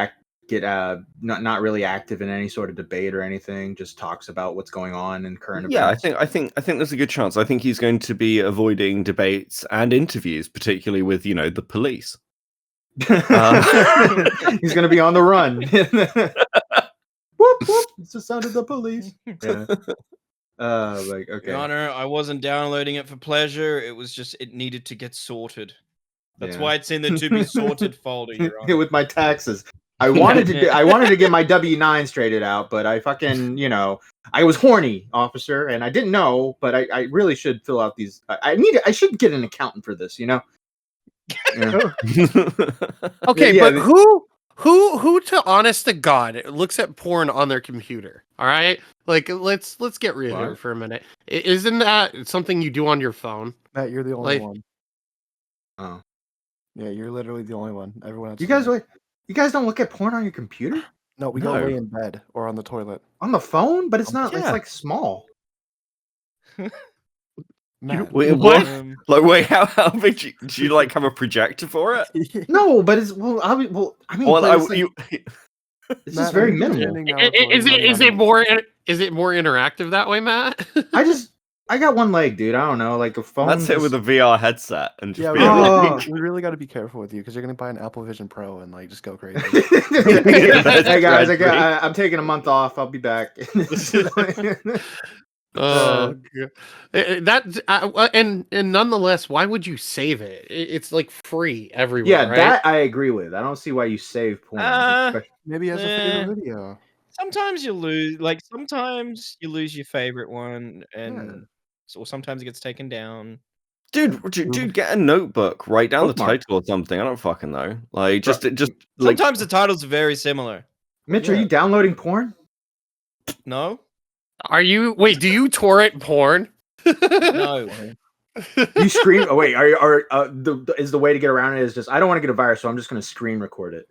B: not really active in any sort of debate or anything. Just talks about what's going on in current events.
E: Yeah, I think there's a good chance. I think he's going to be avoiding debates and interviews, particularly with the police.
B: He's going to be on the run. Whoop whoop! It's the sound of the police. Yeah. Like okay.
D: Your Honor, I wasn't downloading it for pleasure. It was just it needed to get sorted. That's why it's in the to be sorted folder. Your Honor.
B: With my taxes. I wanted to get my W-9 straightened out, but I fucking, I was horny, officer, and I didn't know, but I really should fill out these. I should get an accountant for this, Yeah.
F: Okay, but who to honest to God looks at porn on their computer? All right, like let's get real here for a minute. Isn't that something you do on your phone?
C: Matt, you're the only one.
B: Oh,
C: yeah, you're literally the only one. Everyone else.
B: You guys don't look at porn on your computer?
C: No, we go lay in bed or on the toilet.
B: On the phone? But it's not. Yeah. It's like small.
C: Matt,
E: wait, what? Wait, how big do you like have a projector for it?
B: No, but it's it's just very minimal.
F: Is it more interactive that way, Matt?
B: I got one leg, dude. I don't know, like a phone.
E: That's it with a VR headset and just
C: we really got to be careful with you because you're gonna buy an Apple Vision Pro and like just go crazy.
B: Hey guys, I'm taking a month off. I'll be back.
F: And nonetheless, why would you save it? It's like free everywhere.
B: Yeah,
F: right?
B: That I agree with. I don't see why you save porn.
C: Maybe as a favorite video.
D: Sometimes you lose, like sometimes you lose your favorite one, and or sometimes it gets taken down.
E: Dude, get a notebook, write down the
B: Bookmark.
E: title or something. I don't fucking know. Like,
B: Bro,
E: just like
D: Sometimes the titles are very similar.
B: Mitch, are you downloading porn?
D: No,
F: Are you? Wait, do you torrent porn?
D: no.
B: You screen? Oh wait, is the way to get around it is just I don't want to get a virus, so I'm just going to screen record it.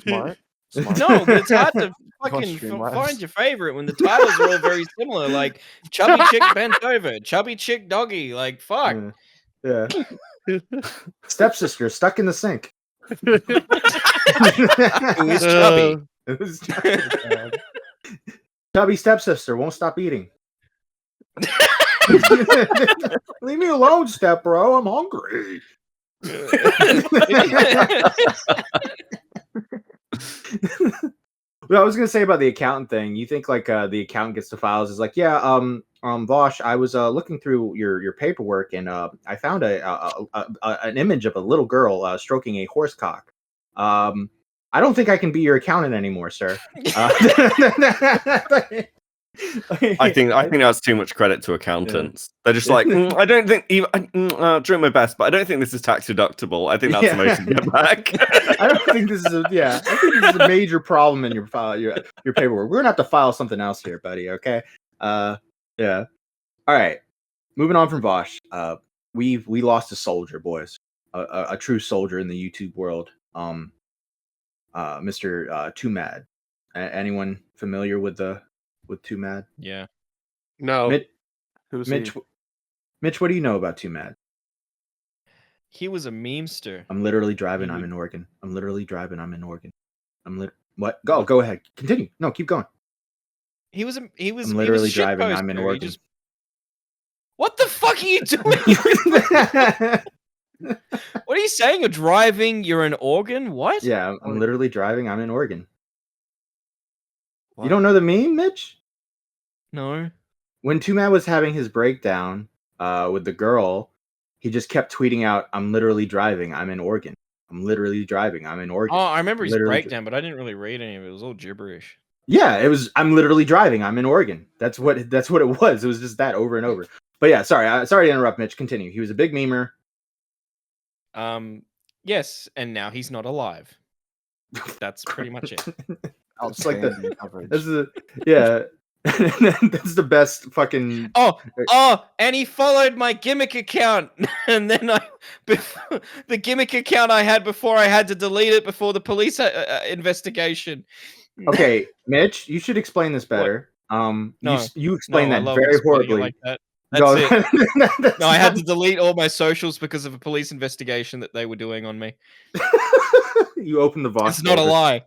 C: Smart. Smart.
D: No, but it's hard to
C: Want
D: fucking
C: Streamlabs?
D: find your favorite when the titles are all very similar. Like chubby chick bent over, chubby chick doggy. Like fuck.
B: Yeah. Stepsister stuck in the sink.
D: Who is chubby?
B: It was chubby stepsister won't stop eating. Leave me alone, step bro. I'm hungry. What I was gonna say about the accountant thing, you think like the accountant gets the files is like, yeah, Vaush, I was looking through your paperwork and I found an image of a little girl stroking a horse cock. I don't think I can be your accountant anymore, sir.
E: I think that's too much credit to accountants. They're just like, I don't think doing my best, but I don't think this is tax deductible. I think that's the most to get back.
B: I don't think this is I think this is a major problem in your file, your paperwork. We're gonna have to file something else here, buddy. Okay. Yeah. All right. Moving on from Vaush. We lost a soldier, boys. A true soldier in the YouTube world. Mr. Twomad. Anyone familiar with Twomad?
D: Yeah.
F: No.
B: Mitch, what do you know about Twomad?
D: He was a memester.
B: I'm literally driving. I'm in Oregon. What? Go ahead. Continue. No, keep going.
D: He was.
B: I'm literally driving. I'm in Oregon.
D: What the fuck are you doing? What are you saying? You're driving. You're in Oregon. What?
B: Yeah, I'm literally driving. I'm in Oregon.
C: What?
B: You don't know the meme, Mitch?
D: No.
B: When Twomad was having his breakdown with the girl, he just kept tweeting out, "I'm literally driving. I'm in Oregon. I'm literally driving. I'm in Oregon."
D: Oh, I remember his
B: Literally
D: breakdown, but I didn't really read any of it. It was all gibberish.
B: Yeah, it was. I'm literally driving. I'm in Oregon. That's what it was. It was just that over and over. But yeah, sorry to interrupt, Mitch. Continue. He was a big memer.
D: Yes, and now he's not alive. That's pretty much it.
B: It's like the
C: Outstanding coverage.
B: That's that's the best fucking.
D: Oh, and he followed my gimmick account, and then the gimmick account I had before I had to delete it before the police investigation.
B: Okay, Mitch, you should explain this better.
D: No,
B: you explained
D: I
B: that
D: love
B: very
D: explaining it
B: horribly.
D: like that. That's it. No, I had
B: not-
D: to delete all my socials because of a police investigation that they were doing on me.
B: You opened the Vaush.
D: It's not a lie.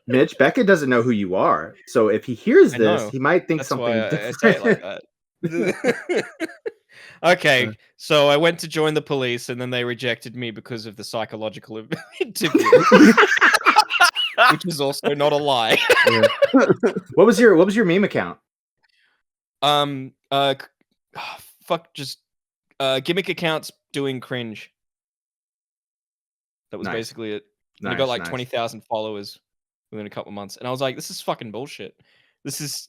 B: Mitch, Becca doesn't know who you are, so if he hears
D: I
B: this,
D: know.
B: he might think
D: That's
B: something
D: why I
B: different.
D: say it like that. Okay, so I went to join the police, and then they rejected me because of the psychological interview, which is also not a lie.
B: Yeah. What was your meme account?
D: Just gimmick accounts doing cringe. That was
B: Nice.
D: basically it. And I
B: Nice,
D: got like
B: nice.
D: 20,000 followers within a couple of months, and I was like, "This is fucking bullshit. This is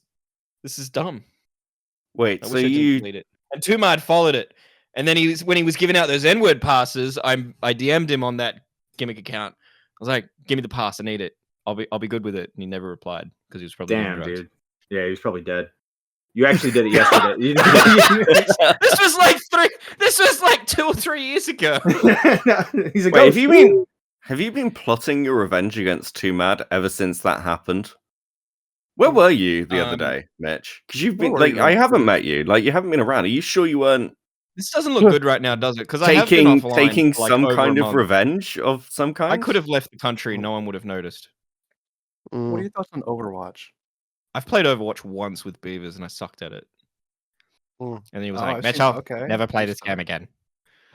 D: dumb."
E: Wait,
D: I
E: so
D: wish I didn't
E: you
D: delete it. And Twomad followed it, and then when he was giving out those N-word passes, I DM'd him on that gimmick account. I was like, "Give me the pass. I need it. I'll be good with it." And he never replied because he was probably doing
B: Damn,
D: drugs.
B: dude. Yeah, he was probably dead. You actually did it yesterday.
D: This was like 2 or 3 years ago.
B: He's a
E: Wait,
B: ghost.
E: have you been plotting your revenge against Twomad ever since that happened? Where were you the other day, Mitch? Because you've been
C: Where were you,
E: I
C: man?
E: haven't met you. Like, you haven't been around. Are you sure you weren't
D: This doesn't look good right now, does it? Because I have been offline
E: taking
D: for like
E: some
D: over
E: kind
D: a
E: of
D: month.
E: revenge of some kind?
D: I could have left the country. No one would have noticed.
C: What are your thoughts on Overwatch?
D: I've played Overwatch once with Beavers, and I sucked at it.
C: Mm.
D: And he was
C: Oh,
D: like,
C: I've
D: "Mitch,
C: seen-
D: I'll
C: okay.
D: never play this
C: Interesting.
D: game again."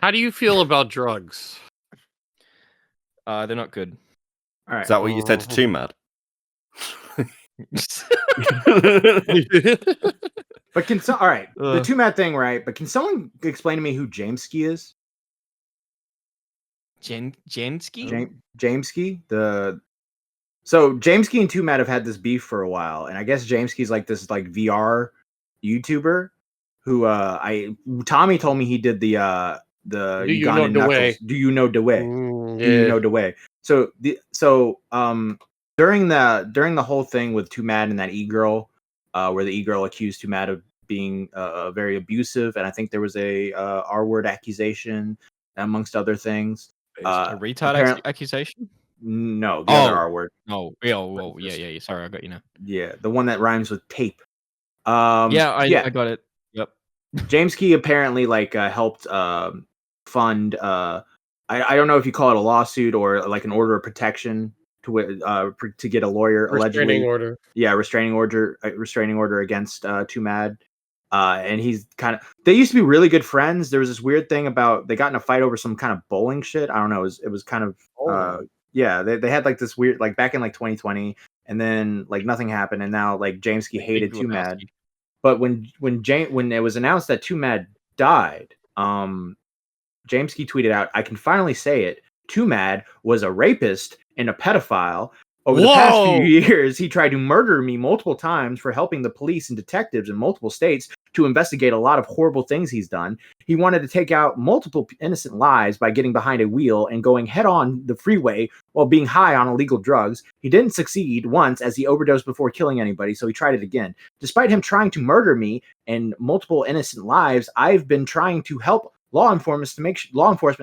F: How do you feel about drugs?
D: They're not good.
B: All right.
E: Is that what you said to Twomad?
B: But all right, the
E: Uh.
B: Twomad thing, right? But can someone explain to me who Jameski is?
D: Jensky?
B: Jameski, the So James Key and Twomad have had this beef for a while, and I guess James Key's like this like VR YouTuber who Tommy told me he did the
F: Do you know
B: Ugandan
F: the
B: Knuckles.
F: way?
B: Do you know the way? Do you
F: Yeah.
B: know the way? So during the whole thing with Twomad and that e-girl, where the e-girl accused Twomad of being very abusive, and I think there was a R-word accusation amongst other things.
D: A retard
B: apparently-
D: accusation?
B: No, the other
D: Oh.
B: R word.
D: Oh, yeah. Sorry, I got you now.
B: Yeah, the one that rhymes with tape.
D: I got it. Yep.
B: James Key apparently like helped fund I don't know if you call it a lawsuit or like an order of protection to get a lawyer allegedly.
F: Restraining order.
B: Yeah, restraining order against Twomad. And he's kind of, they used to be really good friends. There was this weird thing about they got in a fight over some kind of bowling shit. I don't know. It was kind of yeah, they had like this weird, like back in like 2020, and then like nothing happened, and now like James Key hated Twomad. But when it was announced that Twomad died, James Key tweeted out, "I can finally say it. Twomad was a rapist and a pedophile. Over the past few years, he tried to murder me multiple times for helping the police and detectives in multiple states to investigate a lot of horrible things he's done. He wanted to take out multiple innocent lives by getting behind a wheel and going head on the freeway while being high on illegal drugs. He didn't succeed once as he overdosed before killing anybody, so he tried it again. Despite him trying to murder me and multiple innocent lives, I've been trying to help law enforcement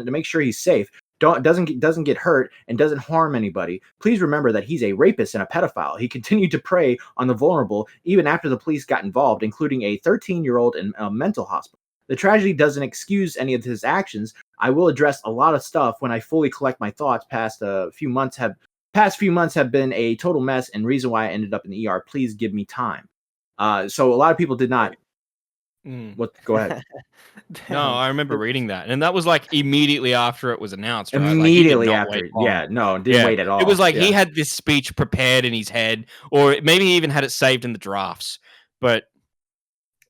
B: to make sure he's safe. Doesn't get hurt and doesn't harm anybody. Please remember that he's a rapist and a pedophile. He continued to prey on the vulnerable even after the police got involved, including a 13-year-old in a mental hospital. The tragedy doesn't excuse any of his actions. I will address a lot of stuff when I fully collect my thoughts. Past few months have been a total mess and reason why I ended up in the ER. Please give me time." So a lot of people did not. What? Go ahead.
D: No, I remember reading that, and that was like immediately after it was announced. Right?
B: Immediately
D: like,
B: after, didn't wait at all.
D: It was like he had this speech prepared in his head, or maybe he even had it saved in the drafts. But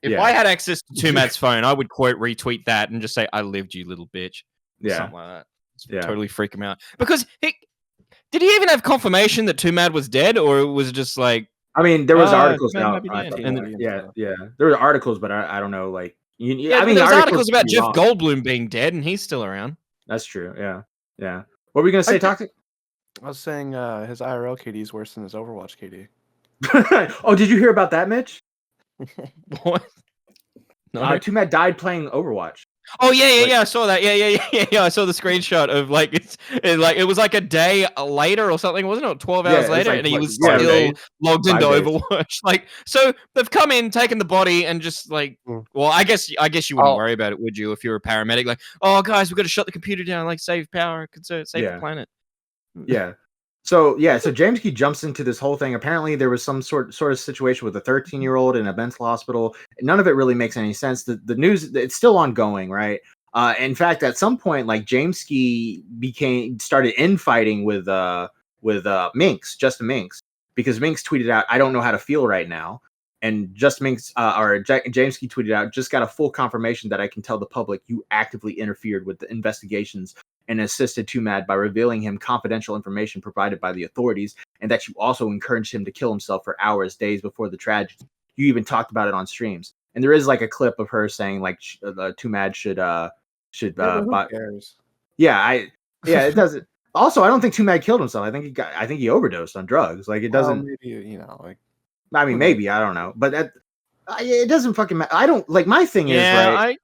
D: if I had access to Twomad's phone, I would quote retweet that and just say, "I lived, you little bitch." Something like that. Totally freak him out. Because did he even have confirmation that Twomad was dead, or was it just like?
B: I mean, there was articles out.
C: There
B: were articles, but I don't know. Like, I mean,
D: there's articles about Jeff Goldblum being dead, and he's still around.
B: That's true. Yeah. What were we gonna say, Toxic?
C: I was saying his IRL KD is worse than his Overwatch KD.
B: Oh, did you hear about that, Mitch?
D: What? No.
B: Twomad died playing Overwatch.
D: Oh yeah. I saw that. Yeah. I saw the screenshot of like it was like a day later or something, wasn't it? 12 hours later, and he was still logged into Overwatch. Like, so they've come in, taken the body, and just like, well, I guess you wouldn't worry about it, would you? If you're a paramedic, like, oh guys, we've got to shut the computer down, like save power, save the planet.
B: Yeah. So James Key jumps into this whole thing. Apparently, there was some sort of situation with a 13-year-old in a mental hospital. None of it really makes any sense. The news, it's still ongoing, right? In fact, at some point, like James Key started infighting with Minx, Justin Minx, because Minx tweeted out, "I don't know how to feel right now," and James Key tweeted out, "Just got a full confirmation that I can tell the public you actively interfered with the investigations and assisted Twomad by revealing him confidential information provided by the authorities, and that you also encouraged him to kill himself for hours, days before the tragedy. You even talked about it on streams." And there is like a clip of her saying like Twomad should
C: who cares?
B: It doesn't. Also, I don't think Twomad killed himself. I think he overdosed on drugs. Like, it doesn't.
C: Maybe, like.
B: I mean, maybe, I don't know, but it doesn't fucking matter. I don't like, my thing is, right?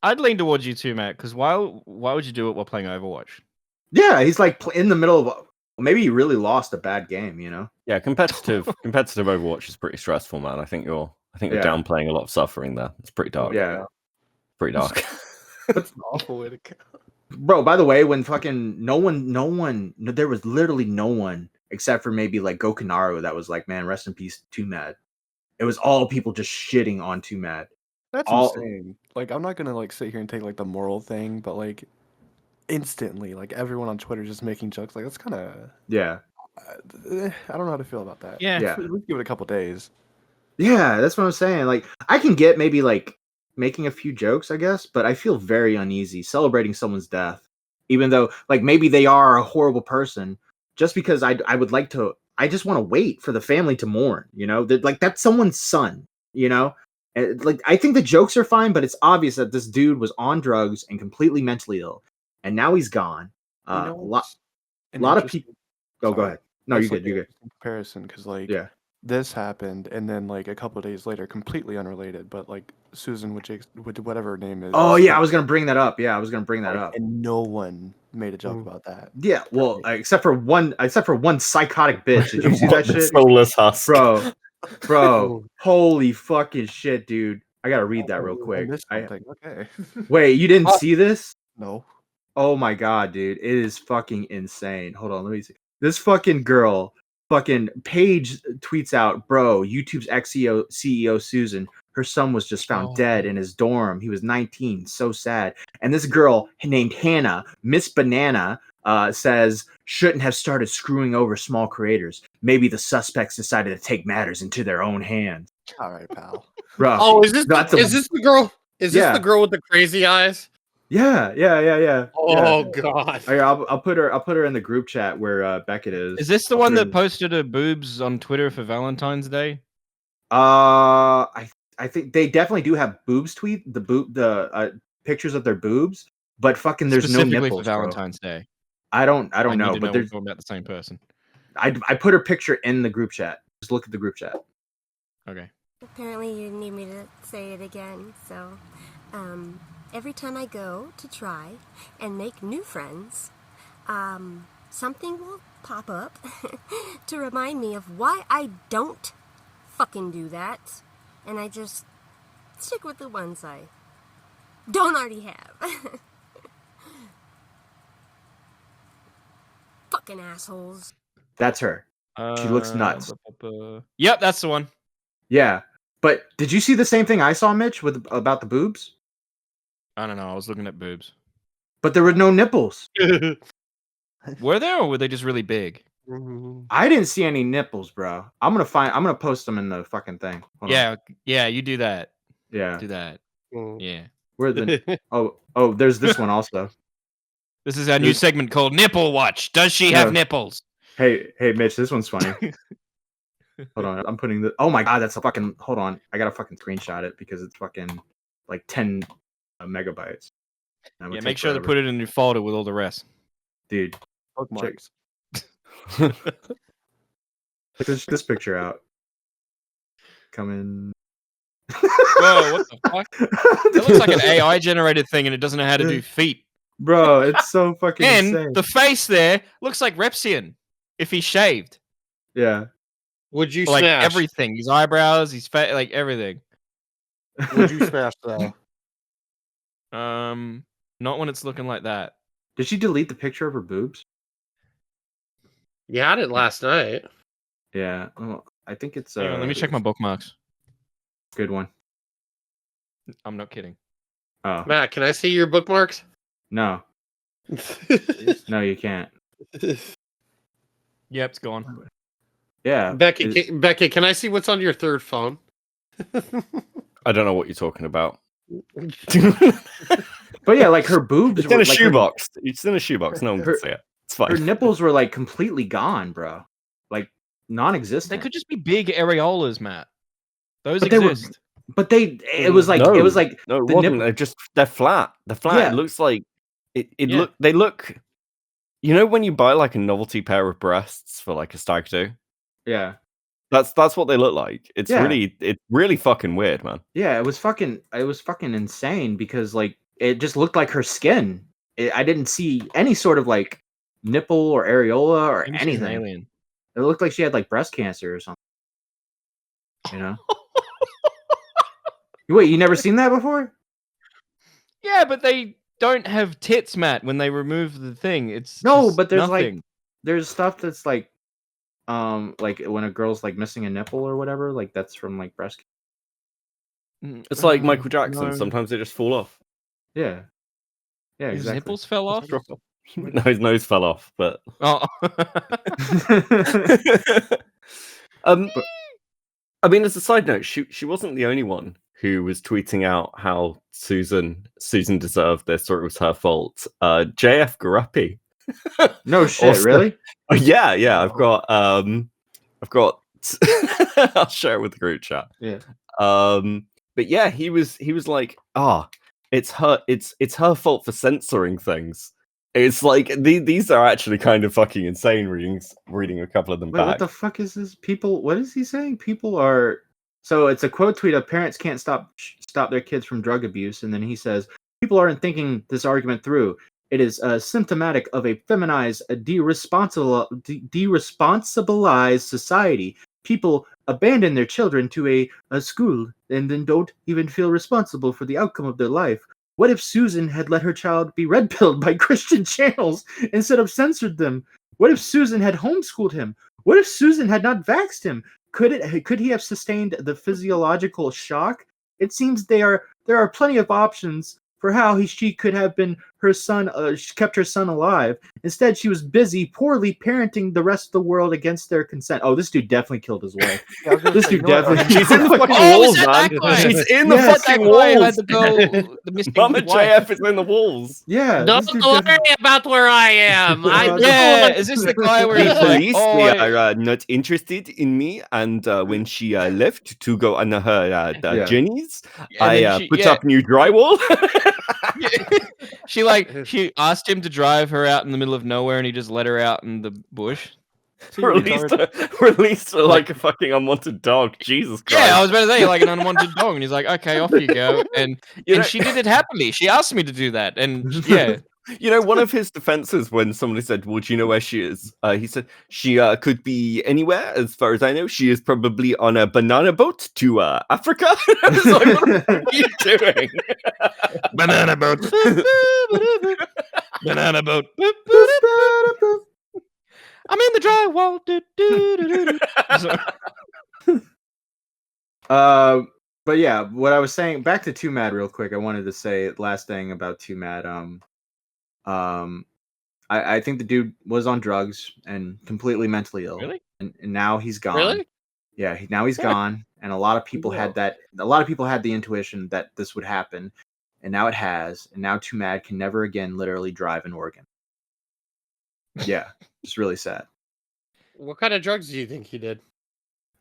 D: I'd lean towards you too, Matt, because why would you do it while playing Overwatch?
B: Yeah, he's like in the middle of, maybe he really lost a bad game, you know?
E: Yeah, competitive Overwatch is pretty stressful, man. I think you're downplaying a lot of suffering there. It's pretty dark.
B: Yeah.
E: Pretty dark.
C: That's an awful way to go.
B: Bro, by the way, when fucking there was literally no one except for maybe like Gokinaru that was like, man, rest in peace, Twomad. It was all people just shitting on Twomad.
C: That's insane. Like, I'm not gonna like sit here and take like the moral thing, but like instantly, like everyone on Twitter just making jokes. Like, that's kind of I don't know how to feel about that.
D: Yeah.
C: Let's give it a couple days.
B: Yeah, that's what I'm saying. Like, I can get maybe like making a few jokes, I guess, but I feel very uneasy celebrating someone's death, even though like maybe they are a horrible person. Just because I would like to I just want to wait for the family to mourn. You know, like that's someone's son. You know, and, like I think the jokes are fine, but it's obvious that this dude was on drugs and completely mentally ill, and now he's gone. A lot of people. Oh, go ahead. No, you good. You good.
C: Comparison, because like
B: yeah.
C: This happened, and then like a couple of days later, completely unrelated, but like Susan with whatever her name is.
B: Oh yeah, I was gonna bring that up.
C: And no one made a joke about that.
B: Yeah, well, except for one psychotic bitch. Did you see that shit?
E: Soulless husk,
B: bro. Holy fucking shit, dude! I gotta read that real quick.
C: Okay.
B: Wait, you didn't see this?
C: No.
B: Oh my god, dude, it is fucking insane. Hold on, let me see. This fucking girl. Fucking Paige tweets out, bro, YouTube's ex-CEO Susan, her son was just found dead in his dorm. He was 19, so sad. And this girl named Hannah, Miss Banana, says, shouldn't have started screwing over small creators. Maybe the suspects decided to take matters into their own hands.
C: All right, pal.
B: Bro.
F: Oh, is this the girl? Is this the girl with the crazy eyes?
B: Yeah.
F: Oh god!
B: I'll put her in the group chat where Beckett is.
D: Is this the one that posted her boobs on Twitter for Valentine's Day?
B: I think they definitely do have boobs tweet the pictures of their boobs, but fucking there's no nipples
D: for Valentine's Day.
B: I don't know, but they're
D: talking about the same person.
B: I put her picture in the group chat. Just look at the group chat.
D: Okay.
G: Apparently, you need me to say it again, so every time I go to try and make new friends, something will pop up to remind me of why I don't fucking do that, and I just stick with the ones I don't already have. Fucking assholes.
B: That's her. She looks nuts.
D: Yep, that's the one.
B: Yeah, but did you see the same thing I saw, Mitch, about the boobs?
D: I don't know. I was looking at boobs.
B: But there were no nipples.
D: Were there, or were they just really big?
B: I didn't see any nipples, bro. I'm gonna post them in the fucking thing. Hold on.
D: Yeah, you do that.
B: Yeah.
D: Do that. Yeah.
B: Where the oh, there's this one also.
D: This is our new segment called Nipple Watch. Does she have nipples?
B: Hey, Mitch, this one's funny. Hold on, I'm putting the. Oh my god, that's a fucking. Hold on, I gotta fucking screenshot it because it's fucking like 10 megabytes.
D: Yeah, make sure to put it in your folder with all the rest,
B: dude.
C: Bookmarks.
B: Check this picture out. Coming.
D: Whoa! What the fuck? It looks like an AI generated thing, and it doesn't know how to do feet.
B: Bro, it's so fucking
D: and
B: insane.
D: The face there looks like Repsian if he shaved.
B: Yeah.
F: Would you
D: like
F: smash
D: everything? His eyebrows, his face, like everything.
F: Would you smash though?
D: Not when it's looking like that.
B: Did she delete the picture of her boobs?
F: You had it last night.
B: Yeah. Well, I think it's.
D: Hang on, let me check my bookmarks.
B: Good one.
D: I'm not kidding.
B: Oh,
F: Matt, can I see your bookmarks?
B: No. No, you can't.
D: Yep, it's gone.
B: Yeah.
F: Becky, can I see what's on your third phone?
E: I don't know what you're talking about.
B: But yeah, like her boobs.
E: It's in a shoebox. It's in a shoebox. No one can see it. It's fine.
B: Her nipples were like completely gone, bro. Like non-existent.
D: They could just be big areolas, Matt. Those exist.
B: It was like
E: no,
B: it was like
E: no, it wasn't. They're flat. They're flat. Yeah. It looks like they look. You know when you buy like a novelty pair of breasts for like a stag do?
B: Yeah.
E: That's what they look like. It's really fucking weird, man.
B: Yeah, it was fucking insane because like it just looked like her skin. I didn't see any sort of like nipple or areola or anything.
D: Alien.
B: It looked like she had like breast cancer or something. You know? Wait, you never seen that before?
D: Yeah, but they don't have tits, Matt, when they remove the thing. It's
B: but there's
D: nothing.
B: like there's stuff that's like when a girl's like missing a nipple or whatever, like that's from like breast
E: cancer. It's like Michael Jackson. No. Sometimes they just fall off.
B: Yeah. Yeah,
D: his
B: exactly.
D: nipples fell off?
E: No, his nose fell off, but I mean, as a side note, she wasn't the only one who was tweeting out how Susan deserved this or it was her fault. JF Garuppy.
B: No shit,
E: also,
B: really?
E: Yeah. I've got I've got. I'll share it with the group chat.
B: Yeah.
E: But yeah, he was like, it's her fault for censoring things. It's like these are actually kind of fucking insane. Reading a couple of them
B: Wait,
E: back.
B: what the fuck is this? People, what is he saying? People are. So it's a quote tweet of parents can't stop their kids from drug abuse, and then he says people aren't thinking this argument through. It is symptomatic of a feminized, deresponsibilized society. People abandon their children to a school and then don't even feel responsible for the outcome of their life. What if Susan had let her child be red-pilled by Christian channels instead of censored them? What if Susan had homeschooled him? What if Susan had not vaxxed him? Could he have sustained the physiological shock? It seems there are plenty of options for how she could have been her son, kept her son alive. Instead, she was busy poorly parenting the rest of the world against their consent. Oh, this dude definitely killed his wife. This dude definitely.
E: She's in the fucking walls, man. She's in the fucking walls. Mama JF is in the walls.
B: Yeah.
F: Don't worry about where I am.
D: Is this the guy where he's
E: The police
D: like,
E: they are not interested in me, and when she left to go on her journeys, I put up new drywall.
D: She asked him to drive her out in the middle of nowhere, and he just let her out in the bush.
E: Released her like a fucking unwanted dog. Jesus Christ.
D: Yeah, I was about to say like an unwanted dog, and he's like, "Okay, off you go." And she did it happily. She asked me to do that, and yeah.
E: You know, one of his defenses when somebody said, "Well, do you know where she is?" He said, "She could be anywhere. As far as I know, she is probably on a banana boat to Africa." I was like, "What the fuck are you doing?"
D: Banana boat. Banana boat. I'm in the drywall.
B: But yeah, what I was saying, back to Twomad real quick. I wanted to say last thing about Twomad. I think the dude was on drugs and completely mentally ill.
D: Really?
B: And now he's gone.
F: Really?
B: Yeah, now he's gone. And a lot of people had that. A lot of people had the intuition that this would happen, and now it has. And now Twomad can never again literally drive in Oregon. Yeah, it's really sad.
F: What kind of drugs do you think he did?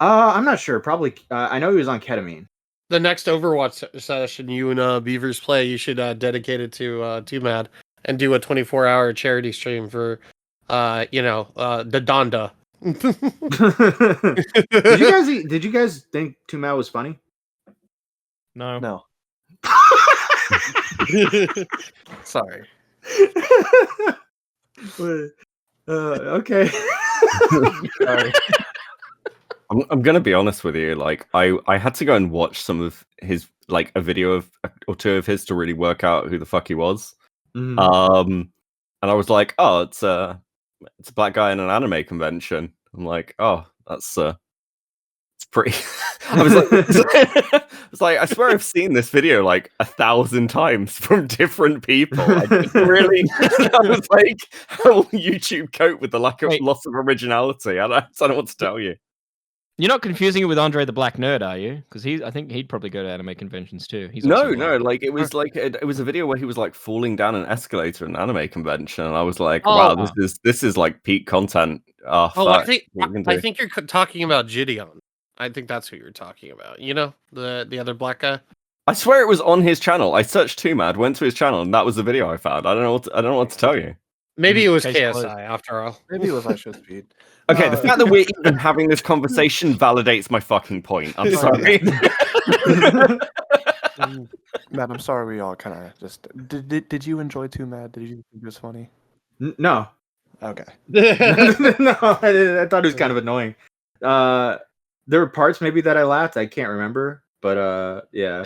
B: I'm not sure. Probably. I know he was on ketamine.
F: The next Overwatch session you and Beavers play, you should dedicate it to Twomad and do a 24-hour charity stream for, the Donda.
B: Did you guys think Twomad was funny?
D: No.
C: Sorry.
B: Okay.
C: Sorry.
E: I'm gonna be honest with you. Like, I had to go and watch some of his, like, a video or two of his to really work out who the fuck he was.
B: Mm.
E: And I was like, oh, it's a black guy in an anime convention. I'm like, oh, that's it's pretty. I was like, I swear I've seen this video like 1,000 times from different people. I was like, how will YouTube cope with the loss of originality? I don't know what to tell you.
D: You're not confusing it with Andre the Black Nerd, are you? Because I think he'd probably go to anime conventions too. He's
E: no, like it was like it was a video where he was like falling down an escalator at an anime convention, and I was like, wow, this is like peak content.
F: I think you're talking about Gideon. I think that's who you're talking about. You know, the other black guy.
E: I swear it was on his channel. I searched Twomad, went to his channel, and that was the video I found. I don't know what to tell you.
F: Maybe it was KSI after all.
C: Maybe it was I Should Speed.
E: Okay, the fact that we're even having this conversation validates my fucking point. I'm sorry.
C: Matt, I'm sorry we all kind of just... Did you enjoy Twomad? Did you think it was funny?
B: No.
C: Okay.
B: No, I thought it was kind of annoying. There were parts maybe that I laughed. I can't remember, but yeah.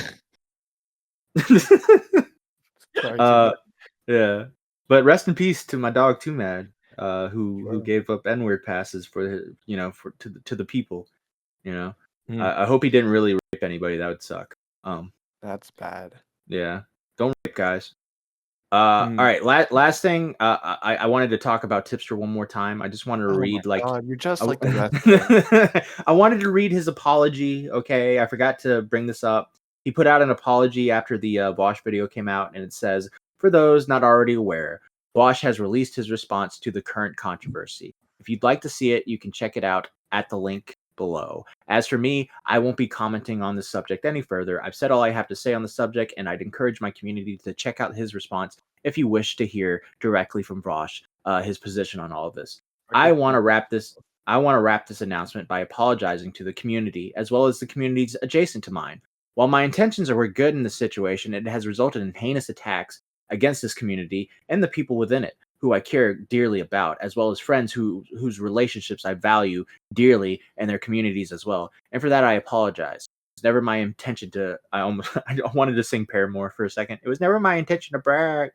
C: Sorry,
B: yeah. But rest in peace to my dog Twomad, who gave up N-word passes for to the people. You know, I hope he didn't really rape anybody. That would suck.
C: That's bad.
B: Yeah, don't rape guys. All right, last thing. I wanted to talk about Tipster one more time. I just wanted to read
C: God, you're just like the rest.
B: I wanted to read his apology. Okay, I forgot to bring this up. He put out an apology after the Vaush video came out, and it says, for those not already aware, Vaush has released his response to the current controversy. If you'd like to see it, you can check it out at the link below. As for me, I won't be commenting on this subject any further. I've said all I have to say on the subject, and I'd encourage my community to check out his response if you wish to hear directly from Vaush his position on all of this. I want to wrap this announcement by apologizing to the community as well as the communities adjacent to mine. While my intentions were good in this situation, it has resulted in heinous attacks against this community and the people within it, who I care dearly about, as well as friends whose relationships I value dearly and their communities as well. And for that, I apologize. It's never my intention to. I wanted to sing Paramore for a second. It was never my intention to brag.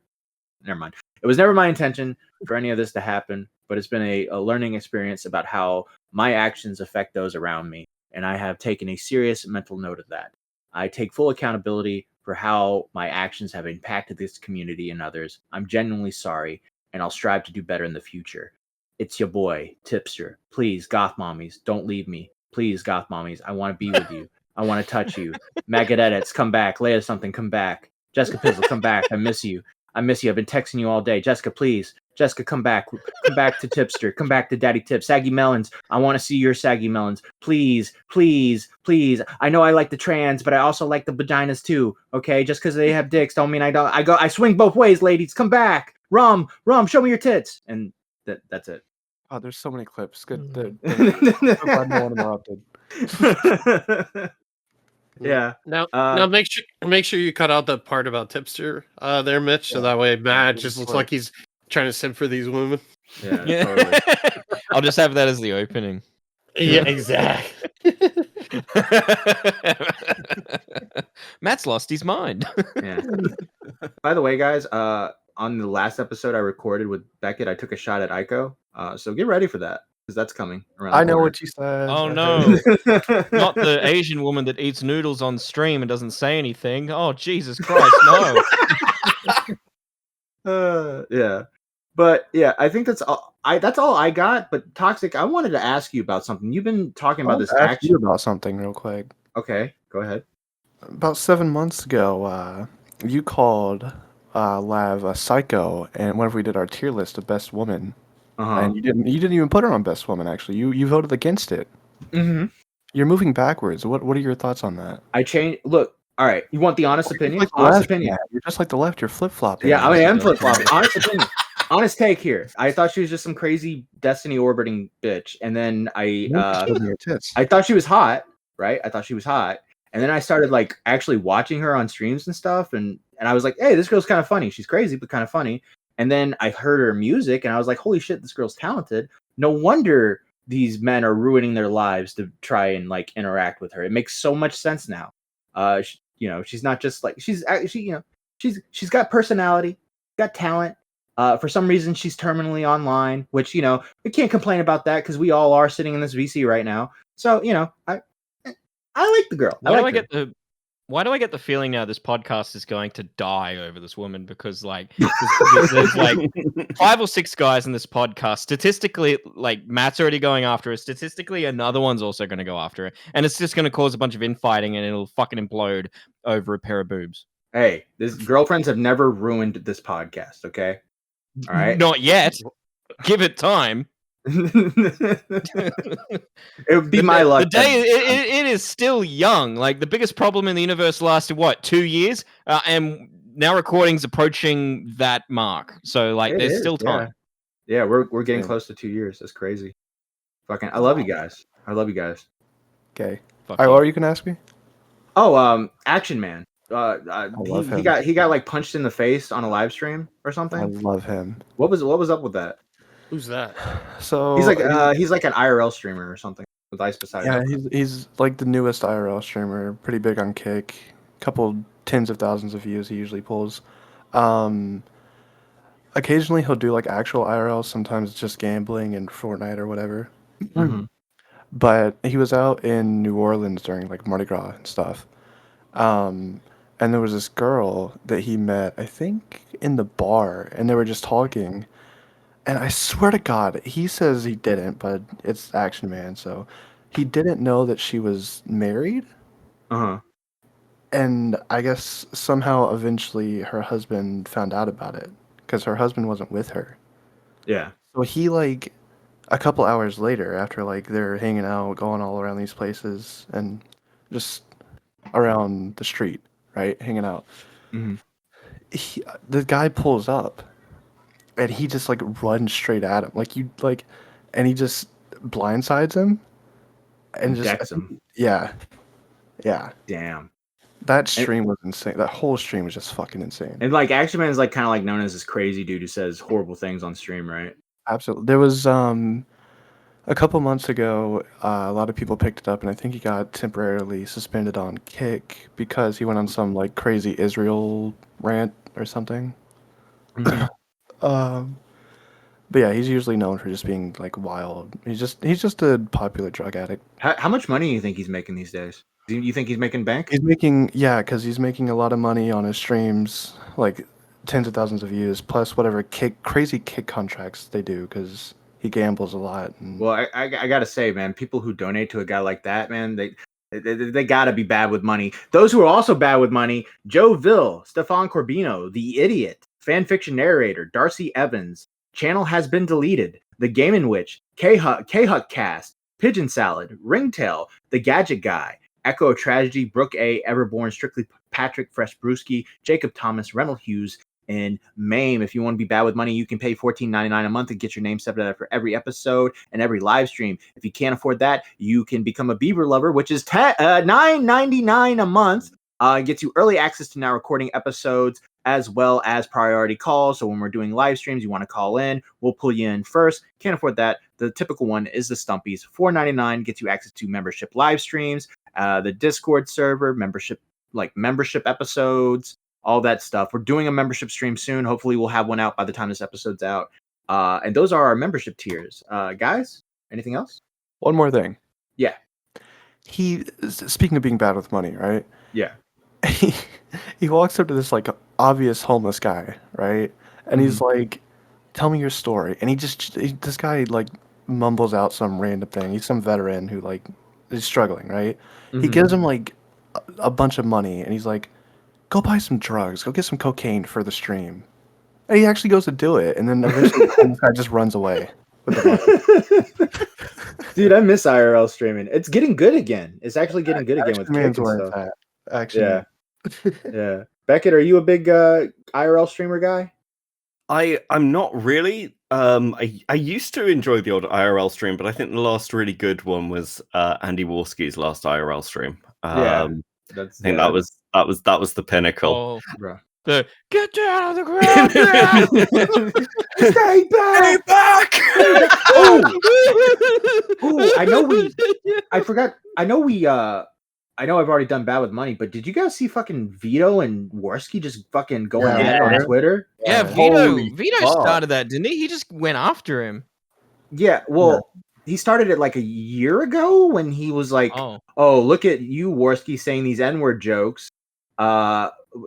B: Never mind. It was never my intention for any of this to happen, but it's been a learning experience about how my actions affect those around me, and I have taken a serious mental note of that. I take full accountability for how my actions have impacted this community and others. I'm genuinely sorry, and I'll strive to do better in the future. It's your boy, Tipster. Please, goth mommies, don't leave me. Please, goth mommies, I want to be with you. I want to touch you. Maggot Edits, come back. Leia something, come back. Jessica Pizzle, come back. I miss you. I miss you. I've been texting you all day. Jessica, please. Jessica, come back. Come back to Tipster. Come back to Daddy Tip. Saggy Melons. I want to see your saggy melons. Please, please, please. I know I like the trans, but I also like the vaginas too. Okay, just because they have dicks don't mean I don't. I swing both ways, ladies. Come back. Rum, show me your tits. And that's it.
C: Oh, there's so many clips. Good. I'm glad no one interrupted.
B: Yeah.
F: Now make sure you cut out that part about Tipster there, Mitch, so that way Matt just looks like he's trying to simp for these women.
B: Yeah. Totally.
D: I'll just have that as the opening.
F: Yeah, exactly.
D: Matt's lost his mind.
B: Yeah. By the way, guys, on the last episode I recorded with Beckett, I took a shot at Aiko. So get ready for that, because that's coming around.
C: I know what you said.
D: Oh no. Not the Asian woman that eats noodles on stream and doesn't say anything. Oh, Jesus Christ, no.
B: Yeah. But yeah, I think that's all I got. But Toxic, I wanted to ask you about something. You've been talking about this
C: action. You about something real quick.
B: Okay, go ahead.
C: About 7 months ago, you called Lav a psycho, and whenever we did our tier list of best woman, and you didn't even put her on best woman. Actually, you voted against it.
B: Mm-hmm.
C: You're moving backwards. What are your thoughts on that?
B: I changed. Look, all right. You want the honest opinion? Honest opinion.
C: You're just like the left. You're flip flopping.
B: Yeah, I am flip flopping. Honest opinion. Honest take here. I thought she was just some crazy Destiny orbiting bitch, and then I thought she was hot, right? I thought she was hot, and then I started like actually watching her on streams and stuff, and I was like, hey, this girl's kind of funny. She's crazy, but kind of funny. And then I heard her music, and I was like, holy shit, this girl's talented. No wonder these men are ruining their lives to try and like interact with her. It makes so much sense now. She's not just like she's got personality, got talent. For some reason, she's terminally online, which, we can't complain about that because we all are sitting in this VC right now. So, I like the girl.
D: Why do I get the feeling now this podcast is going to die over this woman? Because like there's like 5 or 6 guys in this podcast. Statistically, like Matt's already going after her. Statistically, another one's also going to go after her, and it's just going to cause a bunch of infighting, and it'll fucking implode over a pair of boobs.
B: Hey, these girlfriends have never ruined this podcast. Okay. All right.
D: Not yet. Give it time.
B: It would be my luck.
D: The day it is still young. Like the biggest problem in the universe lasted 2 years, and now recording's approaching that mark. So like, there's still time.
B: Yeah, we're getting close to 2 years. That's crazy. Fucking, I love you guys.
C: Okay. All right, what are you gonna ask me?
B: Oh, Action Man. He got like punched in the face on a live stream or something.
C: I love him.
B: What was up with that?
F: Who's that?
C: So
B: he's like an IRL streamer or something with Ice beside him.
C: Yeah, he's like the newest IRL streamer, pretty big on Kick. Couple tens of thousands of views he usually pulls. Occasionally he'll do like actual IRL, sometimes it's just gambling and Fortnite or whatever.
B: Mm-hmm.
C: But he was out in New Orleans during like Mardi Gras and stuff. And there was this girl that he met, I think, in the bar, and they were just talking. And I swear to God, he says he didn't, but it's Action Man, so he didn't know that she was married.
B: Uh-huh.
C: And I guess somehow eventually her husband found out about it, because her husband wasn't with her.
B: Yeah.
C: So he a couple hours later, after like they're hanging out, going all around these places and just around the street, right, hanging out.
B: Mhm.
C: The guy pulls up, and he just like runs straight at him, and he just blindsides him, and just
B: Decks him.
C: yeah, yeah.
B: Damn.
C: That stream was insane. That whole stream was just fucking insane.
B: And like Action Man is like kind of like known as this crazy dude who says horrible things on stream, right?
C: Absolutely. There was a couple months ago, a lot of people picked it up, and I think he got temporarily suspended on Kick because he went on some like crazy Israel rant or something. Um, but yeah, he's usually known for just being like wild. He's just a popular drug addict.
B: How much money do you think he's making these days? Do you think he's making bank?
C: He's making because he's making a lot of money on his streams, like tens of thousands of views, plus whatever crazy kick contracts they do because he gambles a lot. And
B: Well, I gotta say, man, people who donate to a guy like that, man, they gotta be bad with money. Those who are also bad with money: Joe Ville, Stefan Corbino, The Idiot, Fanfiction Narrator, Darcy Evans. Channel has been deleted. The Game & Witch, K-Huck Cast, Pigeon Salad, Ringtail, The Gadget Guy, Echo of Tragedy, Brooke A, Everborn, Strictly Patrick, Fresh Brewski, Jacob Thomas, Reynold Hughes, and Mame. If you want to be bad with money, you can pay $14.99 a month and get your name stepped out for every episode and every live stream. If you can't afford that, you can become a Bieber lover, which is $9.99 a month. Gets you early access to now recording episodes as well as priority calls. So when we're doing live streams, you want to call in, we'll pull you in first. Can't afford that. The typical one is the Stumpies. $4.99 gets you access to membership live streams, the Discord server, membership episodes, all that stuff. We're doing a membership stream soon. Hopefully we'll have one out by the time this episode's out. And those are our membership tiers. Guys, anything else?
C: one more thing.
B: Yeah.
C: Speaking of being bad with money, right?
B: Yeah.
C: He walks up to this like obvious homeless guy, right? And he's like, "Tell me your story." And this guy like mumbles out some random thing. He's some veteran who like is struggling, right? He gives him like a bunch of money, and he's like, "Go buy some drugs. Go get some cocaine for the stream." And he actually goes to do it, and then eventually this guy just runs away with the money.
B: Dude, I miss IRL streaming. It's getting good again. It's actually getting good again with Kick and stuff.
C: Actually,
B: yeah. Beckett, are you a big IRL streamer guy?
E: I'm not really. I used to enjoy the odd IRL stream, but I think the last really good one was Andy Warski's last IRL stream. I think that was the pinnacle.
D: Oh,
B: bro.
D: The get down on the ground.
B: Stay back! Oh, I know I've already done bad with money, but did you guys see fucking Vito and Worski just fucking going at it on Twitter?
D: Yeah, Vito started that, didn't he? He just went after him.
B: Yeah, well, he started it like a year ago when he was like, oh look at you, Worski, saying these N-word jokes.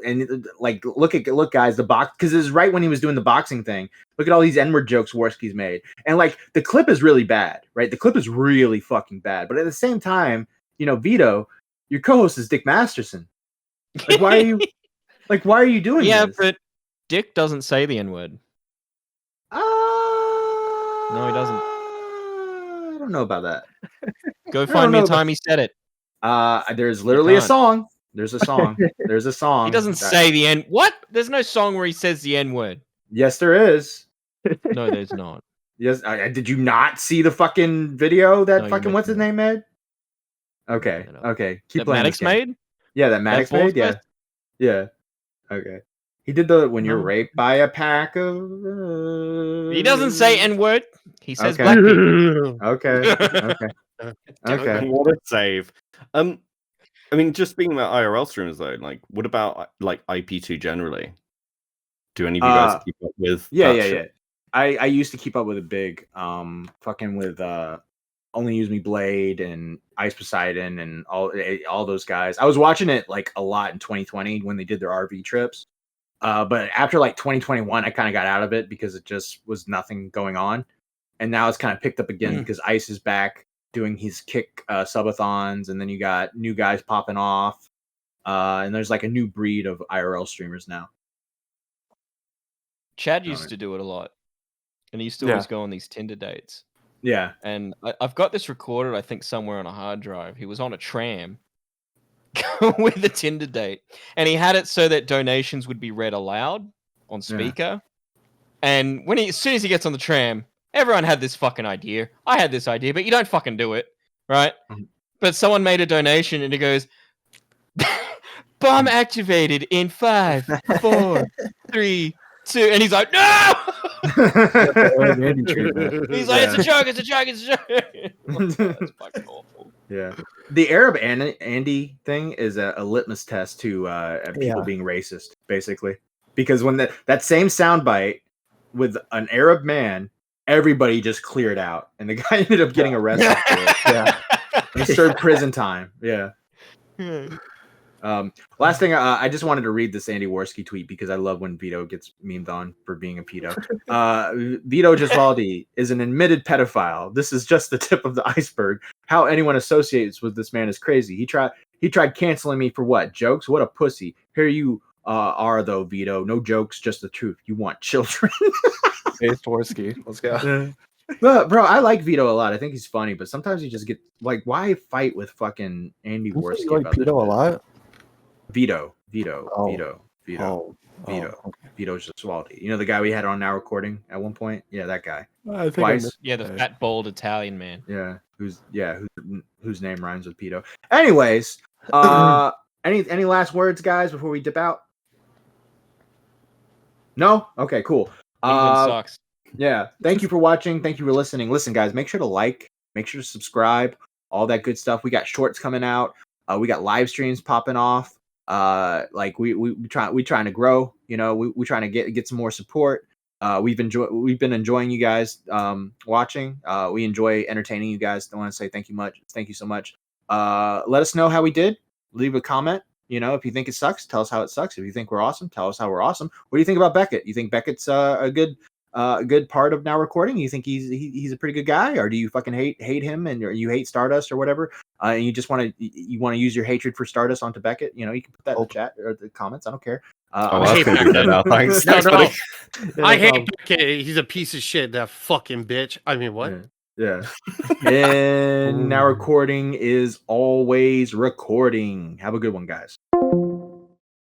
B: And like, look guys, the box, because this is right when he was doing the boxing thing. Look at all these N-word jokes Worski's made. And like, the clip is really bad, right? The clip is really fucking bad. But at the same time, Vito, your co-host is Dick Masterson. Like, why are you doing this?
D: Yeah, but Dick doesn't say the N-word. No, he doesn't.
B: I don't know about that.
D: Go find me a time he said it.
B: There's literally a song. There's a song. There's a song.
D: He doesn't say the N. What? There's no song where he says the N-word.
B: Yes, there is.
D: No, there's not.
B: Yes. Did you not see the fucking video that fucking what's his name made? Okay. Okay. Keep playing.
D: Maddox made?
B: Yeah, that Maddox made. Yeah. Yeah. Okay. He did the when you're raped by a pack of.
D: He doesn't say N-word. He says black people.
B: Okay. Okay.
E: What a save. I mean, just speaking about IRL streamers though, like, what about like IP2 generally? Do any of you guys keep up with?
B: Yeah. I used to keep up with it big. Fucking with Only Use Me Blade and Ice Poseidon and all those guys. I was watching it like a lot in 2020 when they did their RV trips. But after like 2021, I kind of got out of it because it just was nothing going on. And now it's kind of picked up again because Ice is back doing his Kick subathons, and then you got new guys popping off. And there's like a new breed of IRL streamers now.
D: Chad used to do it a lot. And he used to always go on these Tinder dates.
B: Yeah.
D: And I've got this recorded, I think, somewhere on a hard drive. He was on a tram with a Tinder date, and he had it so that donations would be read aloud on speaker. And as soon as he gets on the tram, everyone had this fucking idea. I had this idea, but you don't fucking do it, right? But someone made a donation, and he goes, "Bomb activated in 5, 4, 3, 2," and he's like, "No!" He's like, "It's a joke! It's a joke! It's a joke!" That's fucking awful.
B: Yeah, the Arab Andy thing is a litmus test to people being racist, basically. Because when that same soundbite with an Arab man, everybody just cleared out, and the guy ended up getting arrested for it. Yeah, and served prison time. Yeah. Last thing, I just wanted to read this Andy Worski tweet because I love when Vito gets memed on for being a pedo. Vito Gesualdi is an admitted pedophile. This is just the tip of the iceberg. How anyone associates with this man is crazy. He tried canceling me for what? Jokes? What a pussy. Here you are though, Vito. No jokes, just the truth. You want children.
C: Hey, Worski. Let's go.
B: But bro, I like Vito a lot. I think he's funny, but sometimes he just get like, why fight with fucking Andy Worski?
C: You like Vito a lot?
B: Vito.
C: Oh.
B: Vito Gesualdi. You know the guy we had on Now Recording at one point? Yeah, that guy.
C: I think
B: Twice.
D: Yeah, the fat, bald Italian man.
B: Yeah, whose name rhymes with Pedo. Anyways, any last words, guys, before we dip out? No? Okay, cool.
D: England sucks.
B: Yeah, thank you for watching. Thank you for listening. Listen, guys, make sure to like, make sure to subscribe, all that good stuff. We got shorts coming out. We got live streams popping off. Like we trying to grow. You know, we trying to get some more support. We've been enjoying you guys watching. We enjoy entertaining you guys. I want to say thank you so much. Let us know how we did. Leave a comment. You know, if you think it sucks, tell us how it sucks. If you think we're awesome, tell us how we're awesome. What do you think about Beckett? You think Beckett's a good part of Now Recording? You think he's a pretty good guy, or do you fucking hate him and you hate Stardust or whatever? And you just want to use your hatred for Stardust onto Beckett? You know, you can put that in the chat or the comments. I don't care.
F: I hate
E: Beckett now. Thanks.
F: No,
E: buddy.
F: I hate Beckett. He's a piece of shit. That fucking bitch. I mean, what?
B: Yeah. And Now Recording is always recording. Have a good one, guys.